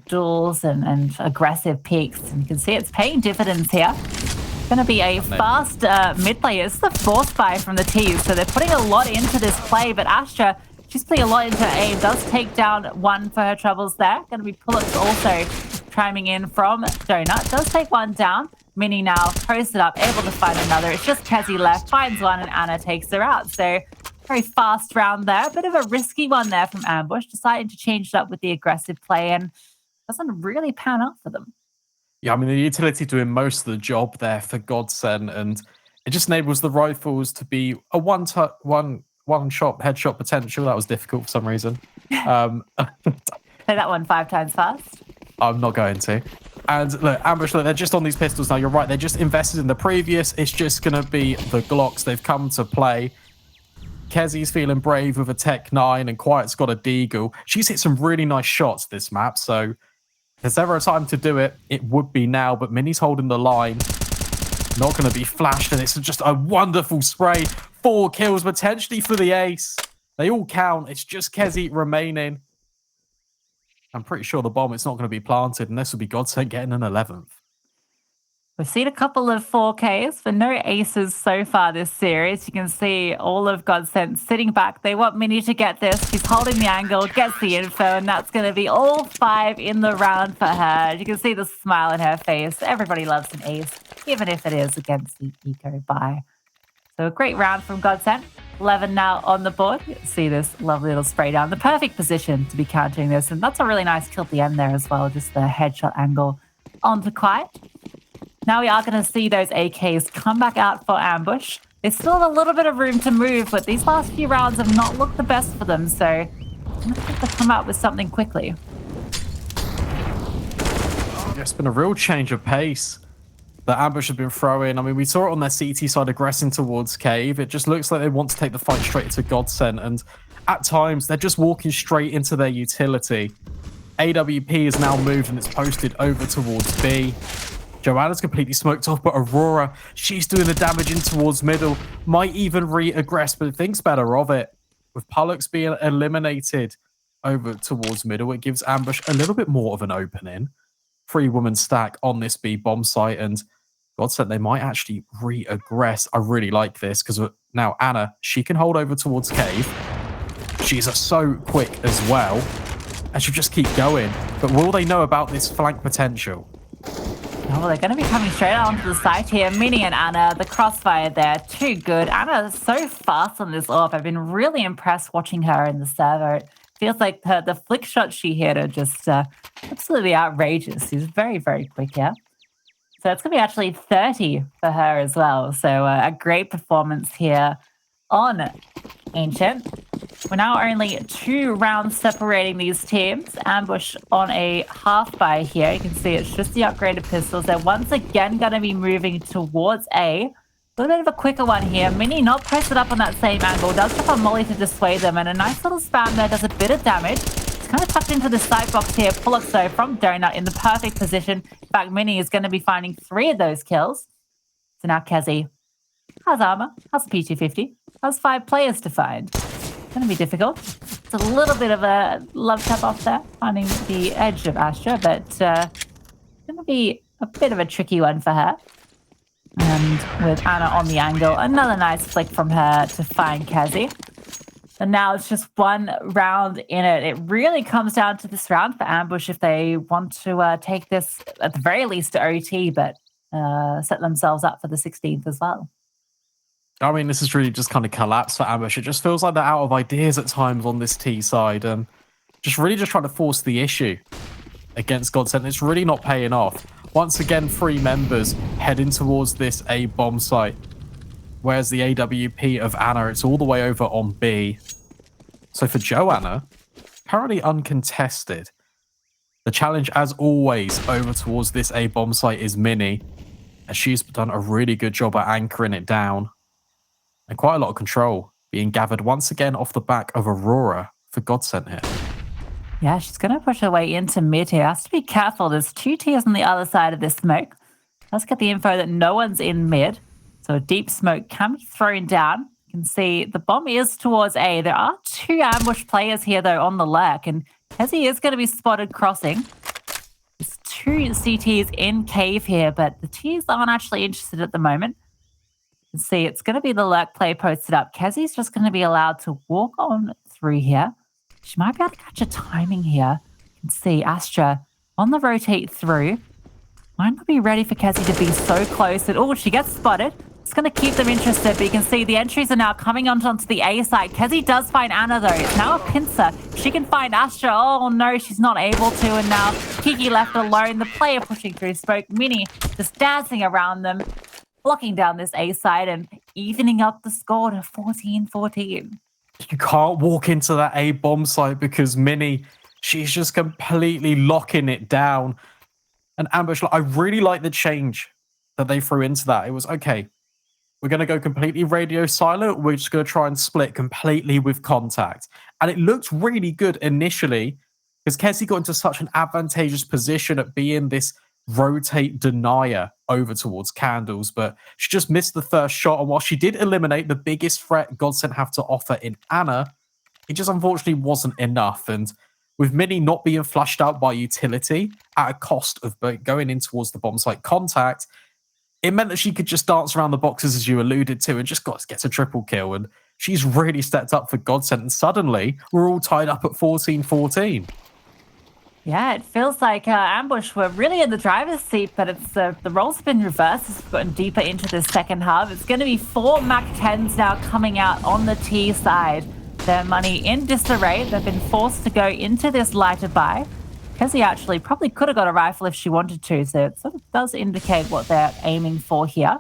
duels and aggressive peaks. And you can see it's paying dividends here. It's going to be a fast mid play. It's the force buy from the T's, so they're putting a lot into this play. But Astra, she's putting a lot into her aim, does take down 1 for her troubles there. Going to be Pullets also chiming in from Donut. Does take 1 down. Mini now posted up, able to find another. It's just Kezi left, finds 1, and Anna takes her out. So very fast round there. A bit of a risky one there from Ambush, deciding to change it up with the aggressive play, and doesn't really pan out for them. Yeah, I mean, the utility doing most of the job there for GODSENT, and it just enables the rifles to be a one-shot headshot potential. That was difficult for some reason. Say that one 5 times fast. I'm not going to. And look, Ambush, look, they're just on these pistols now. You're right. They're just invested in the previous. It's just going to be the Glocks. They've come to play. Kezi's feeling brave with a Tech 9, and Quiet's got a Deagle. She's hit some really nice shots this map. So if there's ever a time to do it, it would be now. But Mini's holding the line. Not going to be flashed. And it's just a wonderful spray. 4 kills potentially for the ace. They all count. It's just Kezi remaining. I'm pretty sure the bomb, it's not going to be planted, and this will be GODSENT getting an 11th. We've seen a couple of 4Ks, but no aces so far this series. You can see all of GODSENT sitting back. They want Mini to get this. She's holding the angle, gets the info, and that's going to be all 5 in the round for her. You can see the smile on her face. Everybody loves an ace, even if it is against the eco buy. So a great round from GODSENT. 11 now on the board. You see this lovely little spray down. The perfect position to be countering this. And that's a really nice kill at the end there as well. Just the headshot angle onto Quiet. Now we are going to see those AKs come back out for Ambush. They still have a little bit of room to move, but these last few rounds have not looked the best for them. So I'm going to have to come out with something quickly. It's been a real change of pace that Ambush have been throwing. I mean, we saw it on their CT side aggressing towards Cave. It just looks like they want to take the fight straight into GODSENT, and at times they're just walking straight into their utility. AWP is now moved and it's posted over towards B. Joanna's completely smoked off, but Aurora, she's doing the damage in towards middle. Might even re-aggress, but thinks better of it. With Pollux being eliminated over towards middle, it gives Ambush a little bit more of an opening. 3-woman stack on this B bomb site, and GODSENT, they might actually re-aggress. I really like this because now Anna, she can hold over towards Cave. She's so quick as well, and she'll just keep going. But will they know about this flank potential? Oh, they're going to be coming straight out onto the site here. Mini and Anna, the crossfire there, too good. Anna is so fast on this AWP. I've been really impressed watching her in the server. It feels like the flick shots she hit are just absolutely outrageous. She's very, very quick here. So it's going to be actually 30 for her as well. So a great performance here on Ancient. We're now only 2 rounds separating these teams. Ambush on a half buy here. You can see it's just the upgraded pistols. They're once again going to be moving towards A. A little bit of a quicker one here. Mini not posted up on that same angle. Does drop a molly to dissuade them, and a nice little spam there does a bit of damage. It's kind of tucked into the side box here. Pullux, though, from Donut in the perfect position. In fact, Mini is going to be finding 3 of those kills. So now Kezi has armor, has a P250, has 5 players to find. It's going to be difficult. It's a little bit of a love tap off there, finding the edge of Astra, but it's going to be a bit of a tricky one for her. And with Anna on the angle, another nice flick from her to find Kezi. And now it's just 1 round in it. It really comes down to this round for Ambush if they want to take this, at the very least, to OT, but set themselves up for the 16th as well. I mean, this is really just kind of collapsed for Ambush. It just feels like they're out of ideas at times on this T side. And just trying to force the issue against GODSENT. It's really not paying off. Once again, 3 members heading towards this A bomb site. Whereas the AWP of Anna, it's all the way over on B. So for Joanna, apparently uncontested. The challenge, as always, over towards this A bomb site is Mini. And she's done a really good job at anchoring it down. And quite a lot of control being gathered once again off the back of Aurora for GODSENT here. Yeah, she's going to push her way into mid here. Has to be careful. There's 2 tiers on the other side of this smoke. Let's get the info that no one's in mid. So a deep smoke can be thrown down. You can see the bomb is towards A. There are 2 ambush players here, though, on the lurk. And Kezi is going to be spotted crossing. There's 2 CTs in cave here, but the T's aren't actually interested at the moment. You can see it's going to be the lurk play posted up. Kezi's just going to be allowed to walk on through here. She might be able to catch a timing here. You can see Astra on the rotate through. Might not be ready for Kezi to be so close that, oh, she gets spotted. It's going to keep them interested, but you can see the entries are now coming onto the A side. Kezi does find Anna, though. It's now a pincer. She can find Astra. Oh, no, she's not able to. And now Kiki left alone. The player pushing through smoke. Mini just dancing around them, blocking down this A side and evening up the score to 14-14. You can't walk into that A bomb site because Mini, she's just completely locking it down. And Ambush, I really like the change that they threw into that. It was, okay, we're going to go completely radio silent. We're just going to try and split completely with contact. And it looked really good initially because Kezi got into such an advantageous position at being this rotate denier over towards Candles, but she just missed the first shot. And while she did eliminate the biggest threat GODSENT have to offer in Anna, it just unfortunately wasn't enough. And with Mini not being flushed out by utility at a cost of going in towards the bomb site contact, it meant that she could just dance around the boxes, as you alluded to, and just gets a triple kill. And she's really stepped up for GODSENT. And suddenly, we're all tied up at 14-14. Yeah, it feels like Ambush were really in the driver's seat, but it's the roles have been reversed. It's gotten deeper into the second half. It's going to be 4 MAC-10s now coming out on the T side. Their money in disarray. They've been forced to go into this lighter buy. Kezi actually probably could have got a rifle if she wanted to, so it sort of does indicate what they're aiming for here.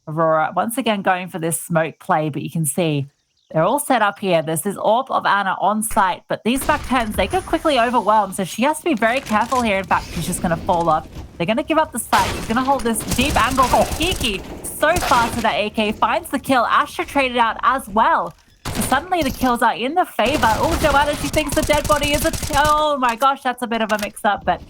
Aurora once again going for this smoke play, but you can see they're all set up here. There's this AWP of Anna on site, but these back-10s, they get quickly overwhelmed, so she has to be very careful here. In fact, she's just going to fall off. They're going to give up the site. She's going to hold this deep angle. Kiki, so fast with that AK, finds the kill. Astra traded out as well. So suddenly the kills are in the favor. Oh, Joanna, she thinks the dead body is oh my gosh, that's a bit of a mix-up, but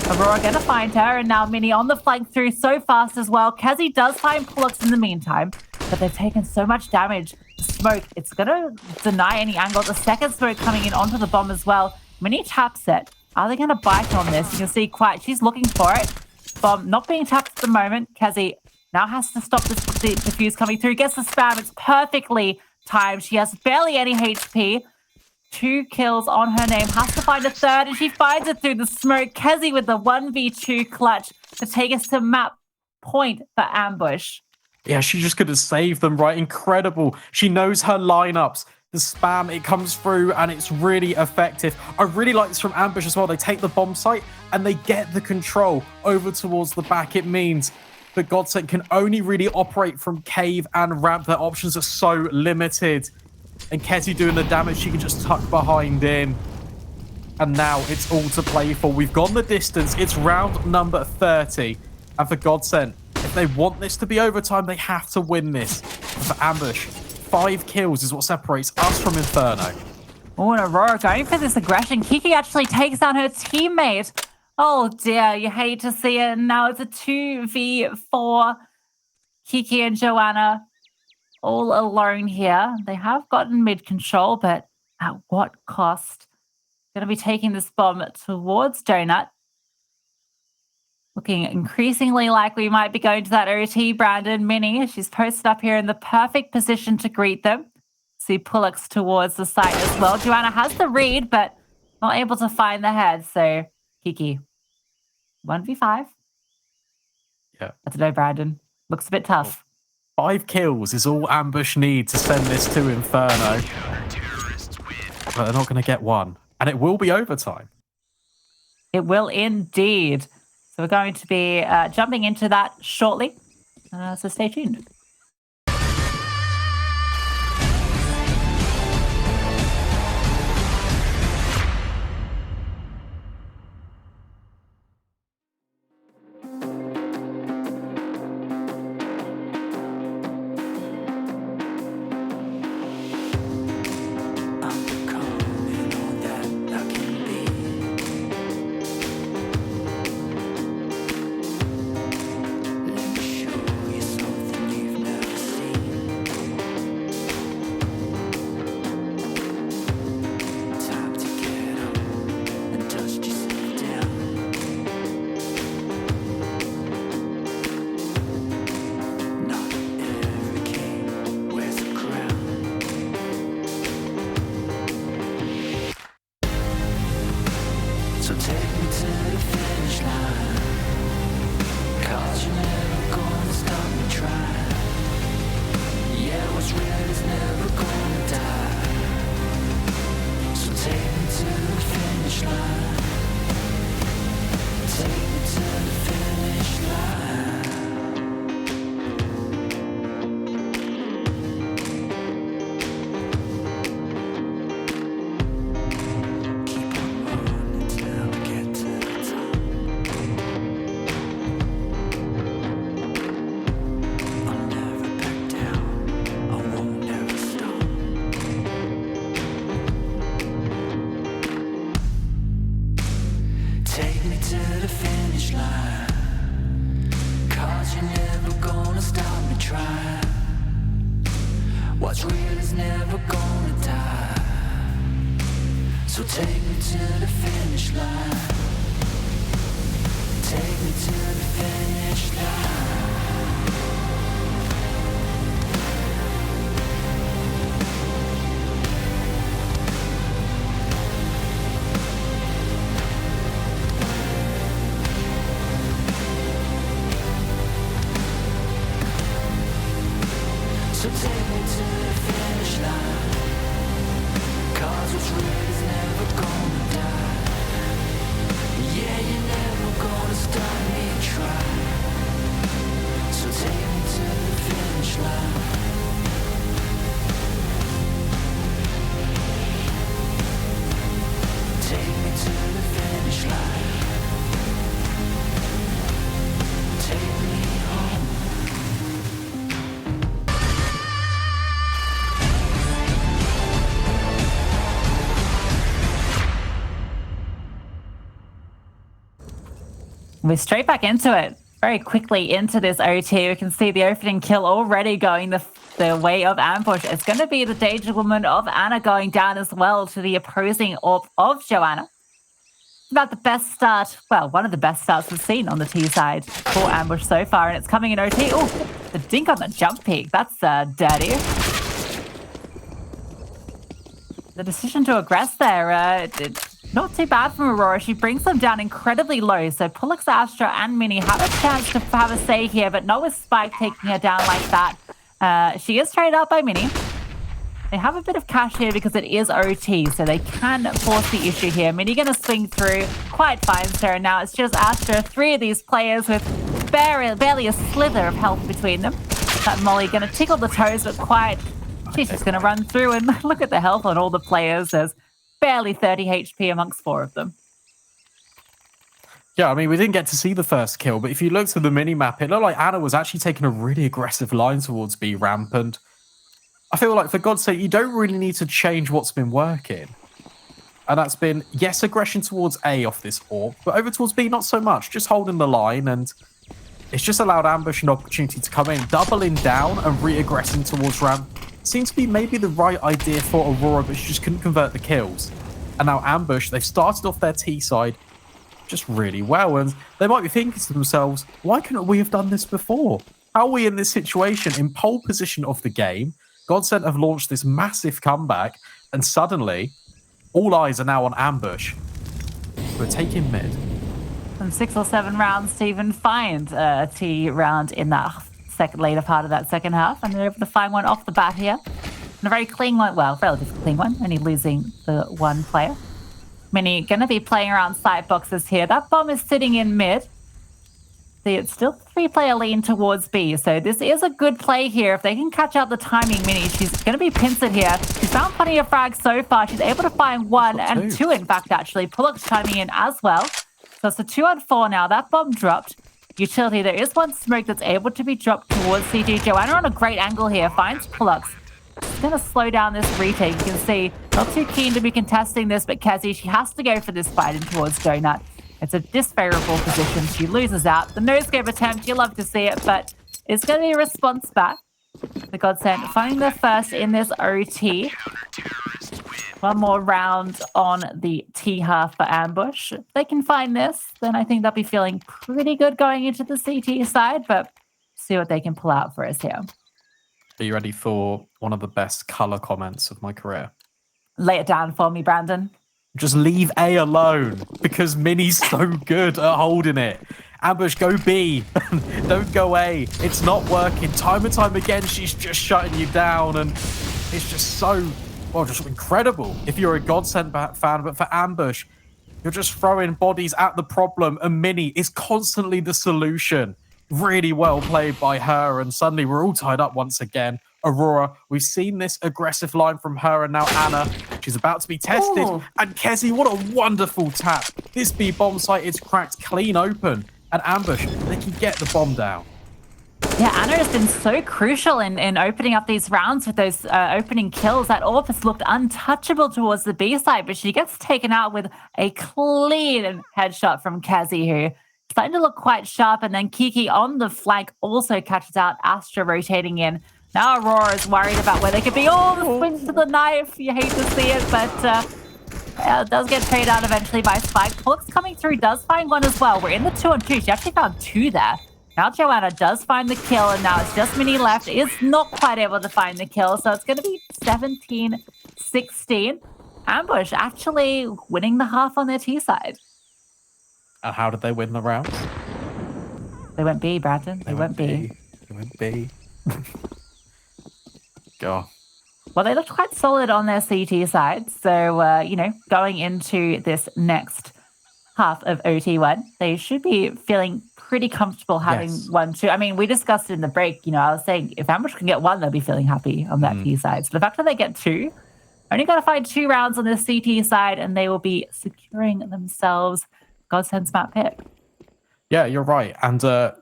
Aurora going to find her, and now Mini on the flank through so fast as well. Kezi does find Pullux in the meantime, but they've taken so much damage. The smoke, it's going to deny any angle. The second smoke coming in onto the bomb as well. Mini taps it. Are they going to bite on this? You can see quite, she's looking for it. Bomb not being tapped at the moment. Kezi now has to stop this defuse coming through. Gets the spam. It's perfectly timed. She has barely any HP. 2 kills on her name. Has to find a third, and she finds it through the smoke. Kezi with the 1v2 clutch to take us to map point for Ambush. Yeah, she just could have saved them, right? Incredible. She knows her lineups. The spam, it comes through, and it's really effective. I really like this from Ambush as well. They take the bomb site, and they get the control over towards the back. It means that GODSENT can only really operate from cave and ramp. Their options are so limited. And Kezi doing the damage, she can just tuck behind in. And now it's all to play for. We've gone the distance. It's round number 30. And for GODSENT, If they want this to be overtime, they have to win this. For Ambush, 5 kills is what separates us from Inferno. Oh, and Aurora going for this aggression. Kiki actually takes down her teammate. Oh dear, you hate to see it. Now it's a 2v4. Kiki and Joanna all alone here. They have gotten mid control, but at what cost? Going to be taking this bomb towards Donut. Looking increasingly like we might be going to that OT. Brandon, Minnie, she's posted up here in the perfect position to greet them. See Pullux towards the site as well. Joanna has the read, but not able to find the head. So, Kiki, 1v5. Yeah. I don't know, Brandon. Looks a bit tough. 5 kills is all Ambush need to send this to Inferno. But they're not going to get one. And it will be overtime. It will indeed. So we're going to be jumping into that shortly. So stay tuned. What's real is never gonna die. So take me to the finish line. Take me to the finish line. So take me to the finish line. 'Cause what's real is never gonna die. Yeah, you're never gonna stop me trying. So take me to the finish line. Take me to the finish line. Take me home. We're straight back into it. Very quickly into this OT. We can see the opening kill already going the way of Ambush. It's going to be the Danger Woman of Anna going down as well to the opposing of Joanna. About the best start, well, one of the best starts we've seen on the T side for Ambush so far, and it's coming in OT. Oh, the dink on the jump peak. That's dirty. The decision to aggress there, not too bad from Aurora. She brings them down incredibly low. So Pullux, Astra, and Minnie have a chance to have a say here, but not with Spike taking her down like that. She is traded out by Minnie. They have a bit of cash here because it is OT, so they can force the issue here. Minnie going to swing through, quite finds her, and now it's just Astra. 3 of these players with barely a slither of health between them. That Molly going to tickle the toes, but quite... She's just going to run through and look at the health on all the players. There's barely 30 HP amongst 4 of them. Yeah, I mean, we didn't get to see the first kill, but if you looked at the mini-map, it looked like Anna was actually taking a really aggressive line towards B ramp, and I feel like, for God's sake, you don't really need to change what's been working. And that's been, yes, aggression towards A off this AWP, but over towards B, not so much. Just holding the line, and it's just allowed Ambush an opportunity to come in, doubling down and re-aggressing towards ramp. Seems to be maybe the right idea for Aurora, but she just couldn't convert the kills. And now Ambush, they've started off their T side just really well, and they might be thinking to themselves, why couldn't we have done this before? How are we in this situation, in pole position of the game? GODSENT have launched this massive comeback, and suddenly all eyes are now on Ambush. We're taking mid. And 6 or 7 rounds to even find a T round in that later part of that second half, and they're able to find one off the bat here. And a very clean one, well, relatively clean one, only losing the one player. Mini going to be playing around side boxes here. That bomb is sitting in mid. See, it's still 3-player lean towards B, so this is a good play here. If they can catch out the timing, Mini, she's going to be pincered here. She's found plenty of frags so far. She's able to find 1 and 2, in fact, actually. Pullock's chiming in as well. So it's a 2-on-4 now. That bomb dropped. Utility, there is one smoke that's able to be dropped towards CG. Joanna on a great angle here. Finds Pullock's. She's going to slow down this retake. You can see, not too keen to be contesting this, but Kezi, she has to go for this fight in towards Donut. It's a disfavorable position. She loses out. The no-scope attempt, you love to see it, but it's going to be a response back. The GODSENT finding their first in this OT. One more round on the T half for Ambush. If they can find this, then I think they'll be feeling pretty good going into the CT side, but see what they can pull out for us here. Are you ready for one of the best color comments of my career? Lay it down for me, Brandon. Just leave A alone, because Mini's so good at holding it. Ambush, go B. Don't go A. It's not working. Time and time again, she's just shutting you down, and it's just so, well, just incredible if you're a GODSENT fan. But for Ambush, you're just throwing bodies at the problem, and Mini is constantly the solution. Really well played by her, and suddenly we're all tied up once again. Aurora, we've seen this aggressive line from her, and now Anna, she's about to be tested. Ooh. And Kezi, what a wonderful tap. This B bomb site is cracked clean open, and Ambush, they can get the bomb down. Yeah, Anna has been so crucial in opening up these rounds with those opening kills. That AWP has looked untouchable towards the B side, but she gets taken out with a clean headshot from Kezi, who starting to look quite sharp, and then Kiki on the flank also catches out Astra rotating in. Now Aurora is worried about where they could be. Oh, the swing to the knife. You hate to see it, but it does get traded out eventually by Spike. Pullock's coming through, does find one as well. We're in the 2-on-2. She actually found 2 there. Now Joanna does find the kill, and now it's just Mini left. Is not quite able to find the kill, so it's going to be 17-16. Ambush actually winning the half on their T side. And how did they win the round? They went B, Brandon. They went B. They went B. Go. Well, they looked quite solid on their CT side. So, going into this next half of OT1, they should be feeling pretty comfortable having 1-2. I mean, we discussed it in the break. I was saying if Ambush can get 1, they'll be feeling happy on that T side. So the fact that they get 2, only got to find 2 rounds on the CT side, and they will be securing themselves GODSENT's map pick. Yeah, you're right. And for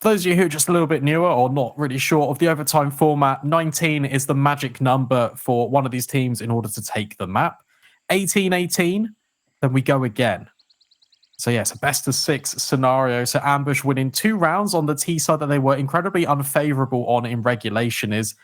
those of you who are just a little bit newer or not really sure of the overtime format, 19 is the magic number for one of these teams in order to take the map. 18-18, then we go again. So yeah, it's a best of 6 scenario. So Ambush winning 2 rounds on the T side that they were incredibly unfavorable on in regulation is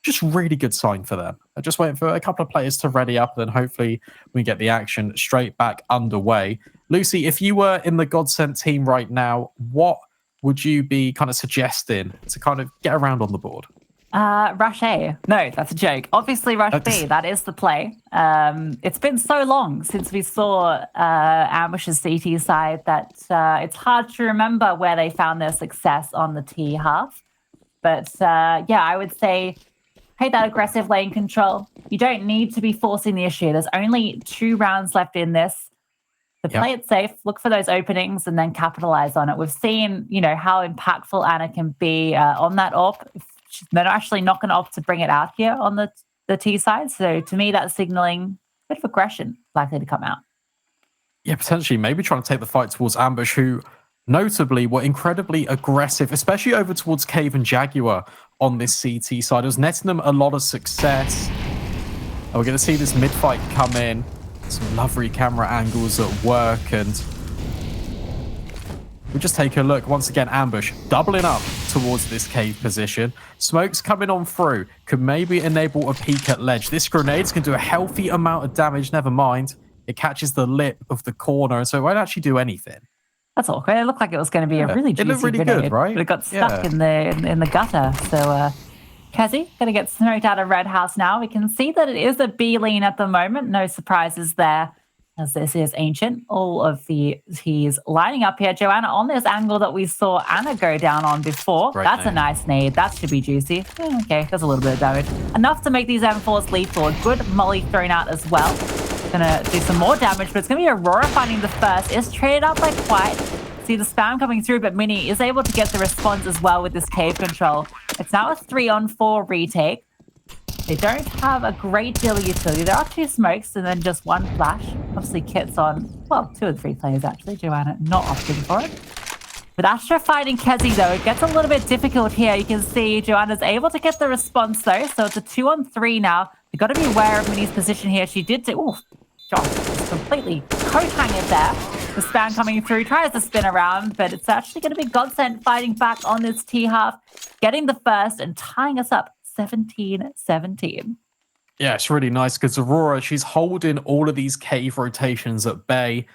just really good sign for them. I'm just waiting for a couple of players to ready up, and then hopefully we get the action straight back underway. Lucy, if you were in the GODSENT team right now, what would you be kind of suggesting to kind of get around on the board? Rush A. No, that's a joke. Obviously, Rush B. That is the play. It's been so long since we saw Ambush's CT side that it's hard to remember where they found their success on the T half. But yeah, I would say take that aggressive lane control. You don't need to be forcing the issue. There's only 2 rounds left in this. So play it safe, look for those openings, and then capitalize on it. We've seen, how impactful Anna can be on that AWP. They're actually not going to opt to bring it out here on the T side. So to me, that's signaling a bit of aggression likely to come out. Yeah, potentially maybe trying to take the fight towards Ambush, who notably were incredibly aggressive, especially over towards Cave and Jaguar on this CT side. It was netting them a lot of success. And we're going to see this mid-fight come in. Some lovely camera angles at work, and we just take a look. Once again, Ambush doubling up towards this cave position. Smoke's coming on through. Could maybe enable a peek at ledge. This grenade can do a healthy amount of damage. Never mind. It catches the lip of the corner, so it won't actually do anything. That's awkward. It looked like it was going to be a really juicy it looked really grenade, good, right? but it got stuck in the gutter. So Kezi going to get smoked out of Red House now. We can see that it is a B lane at the moment. No surprises there, as this is Ancient. All of he's lining up here. Joanna on this angle that we saw Anna go down on before. Great That's name. a nice nade. That should be juicy. Okay, that's a little bit of damage. Enough to make these M4s lethal. A good molly thrown out as well. Gonna do some more damage, but it's gonna be Aurora finding the first. Is traded up by Quiet. See the spam coming through, but Mini is able to get the response as well with this cave control. It's now a 3-on-4 retake. They don't have a great deal of utility. There are 2 smokes and then just 1 flash. Obviously, Kit's on, well, 2 of the 3 players actually. Joanna not opting for it. With Astra fighting Kezi, though, it gets a little bit difficult here. You can see Joanna's able to get the response, though. So it's a 2-on-3 now. You've got to be aware of Mini's position here. She did do... Ooh, Josh just completely coat-hang it there. The spam coming through, tries to spin around, but it's actually going to be GODSENT fighting back on this T-half, getting the first and tying us up 17-17. Yeah, it's really nice because Aurora, she's holding all of these cave rotations at bay.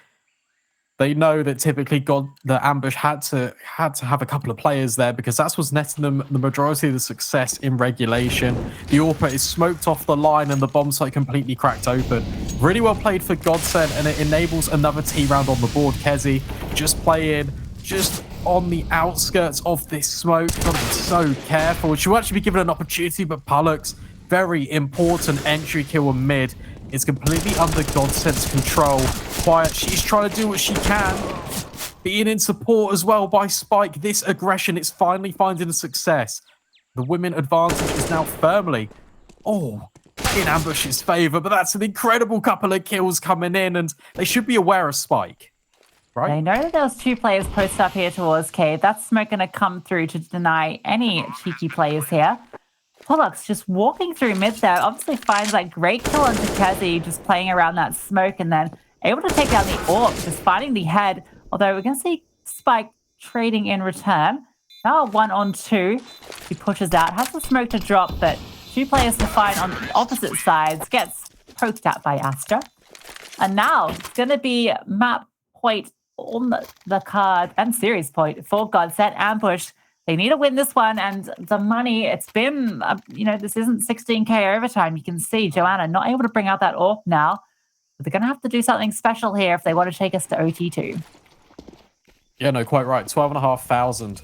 They know that typically the Ambush had to have a couple of players there because that's what's netting them the majority of the success in regulation. The AWP is smoked off the line and the bomb site completely cracked open. Really well played for GODSENT, and it enables another T round on the board. Kezi just playing just on the outskirts of this smoke. Got to be so careful. She will actually be given an opportunity, but Pullux, very important entry kill in mid. It's completely under GODSENT's control. Quiet, she's trying to do what she can. Being in support as well by Spike. This aggression, it's finally finding a success. The women advantage is now firmly, in Ambush's favor, but that's an incredible couple of kills coming in, and they should be aware of Spike. Right? They know that there was 2 players posted up here towards Cave. That's smoke going to come through to deny any cheeky players here. Pullux just walking through mid there, obviously finds that great kill onto Kezi, just playing around that smoke and then able to take down the AWP, just finding the head. Although we're going to see Spike trading in return. Now 1-on-2. He pushes out, has the smoke to drop, but 2 players to find on the opposite sides. Gets poked at by Astra. And now it's going to be map point on the card and series point for GODSENT. Ambush. They need to win this one, and the money, it's been, this isn't 16k overtime. You can see Joanna not able to bring out that AWP now, but they're going to have to do something special here if they want to take us to OT2. Yeah, no, quite right. 12,500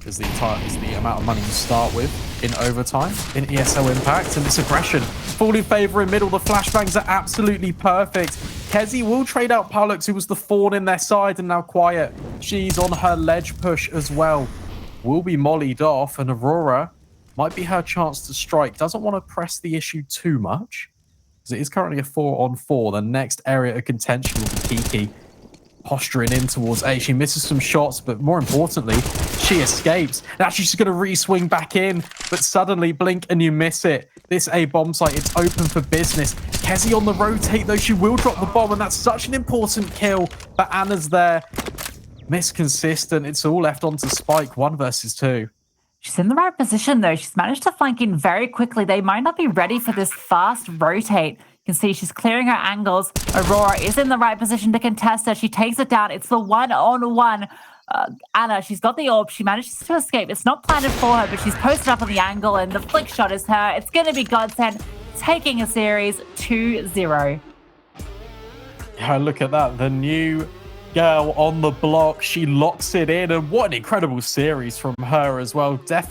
is the amount of money you start with in overtime in ESL Impact, and this aggression full in favor in middle. The flashbangs are absolutely perfect. Kezi will trade out Pullux, who was the thorn in their side, and now Quiet. She's on her ledge push as well. Will be mollied off, and Aurora might be her chance to strike. Doesn't want to press the issue too much, because it is currently a 4-on-4. The next area of contention will be Kiki posturing in towards A. She misses some shots, but more importantly, she escapes. Now she's going to re-swing back in, but suddenly blink and you miss it. This A bomb site, it's open for business. Kezi on the rotate, though. She will drop the bomb, and that's such an important kill. But Anna's there. Miss consistent. It's all left onto Spike. 1 versus 2. She's in the right position, though. She's managed to flank in very quickly. They might not be ready for this fast rotate. You can see she's clearing her angles. Aurora is in the right position to contest her. She takes it down. It's the 1-on-1. Anna, she's got the AWP. She manages to escape. It's not planted for her, but she's posted up on the angle, and the flick shot is her. It's going to be GODSENT taking a series 2-0. Yeah, look at that. The new girl on the block. She locks it in, and what an incredible series from her as well. Definitely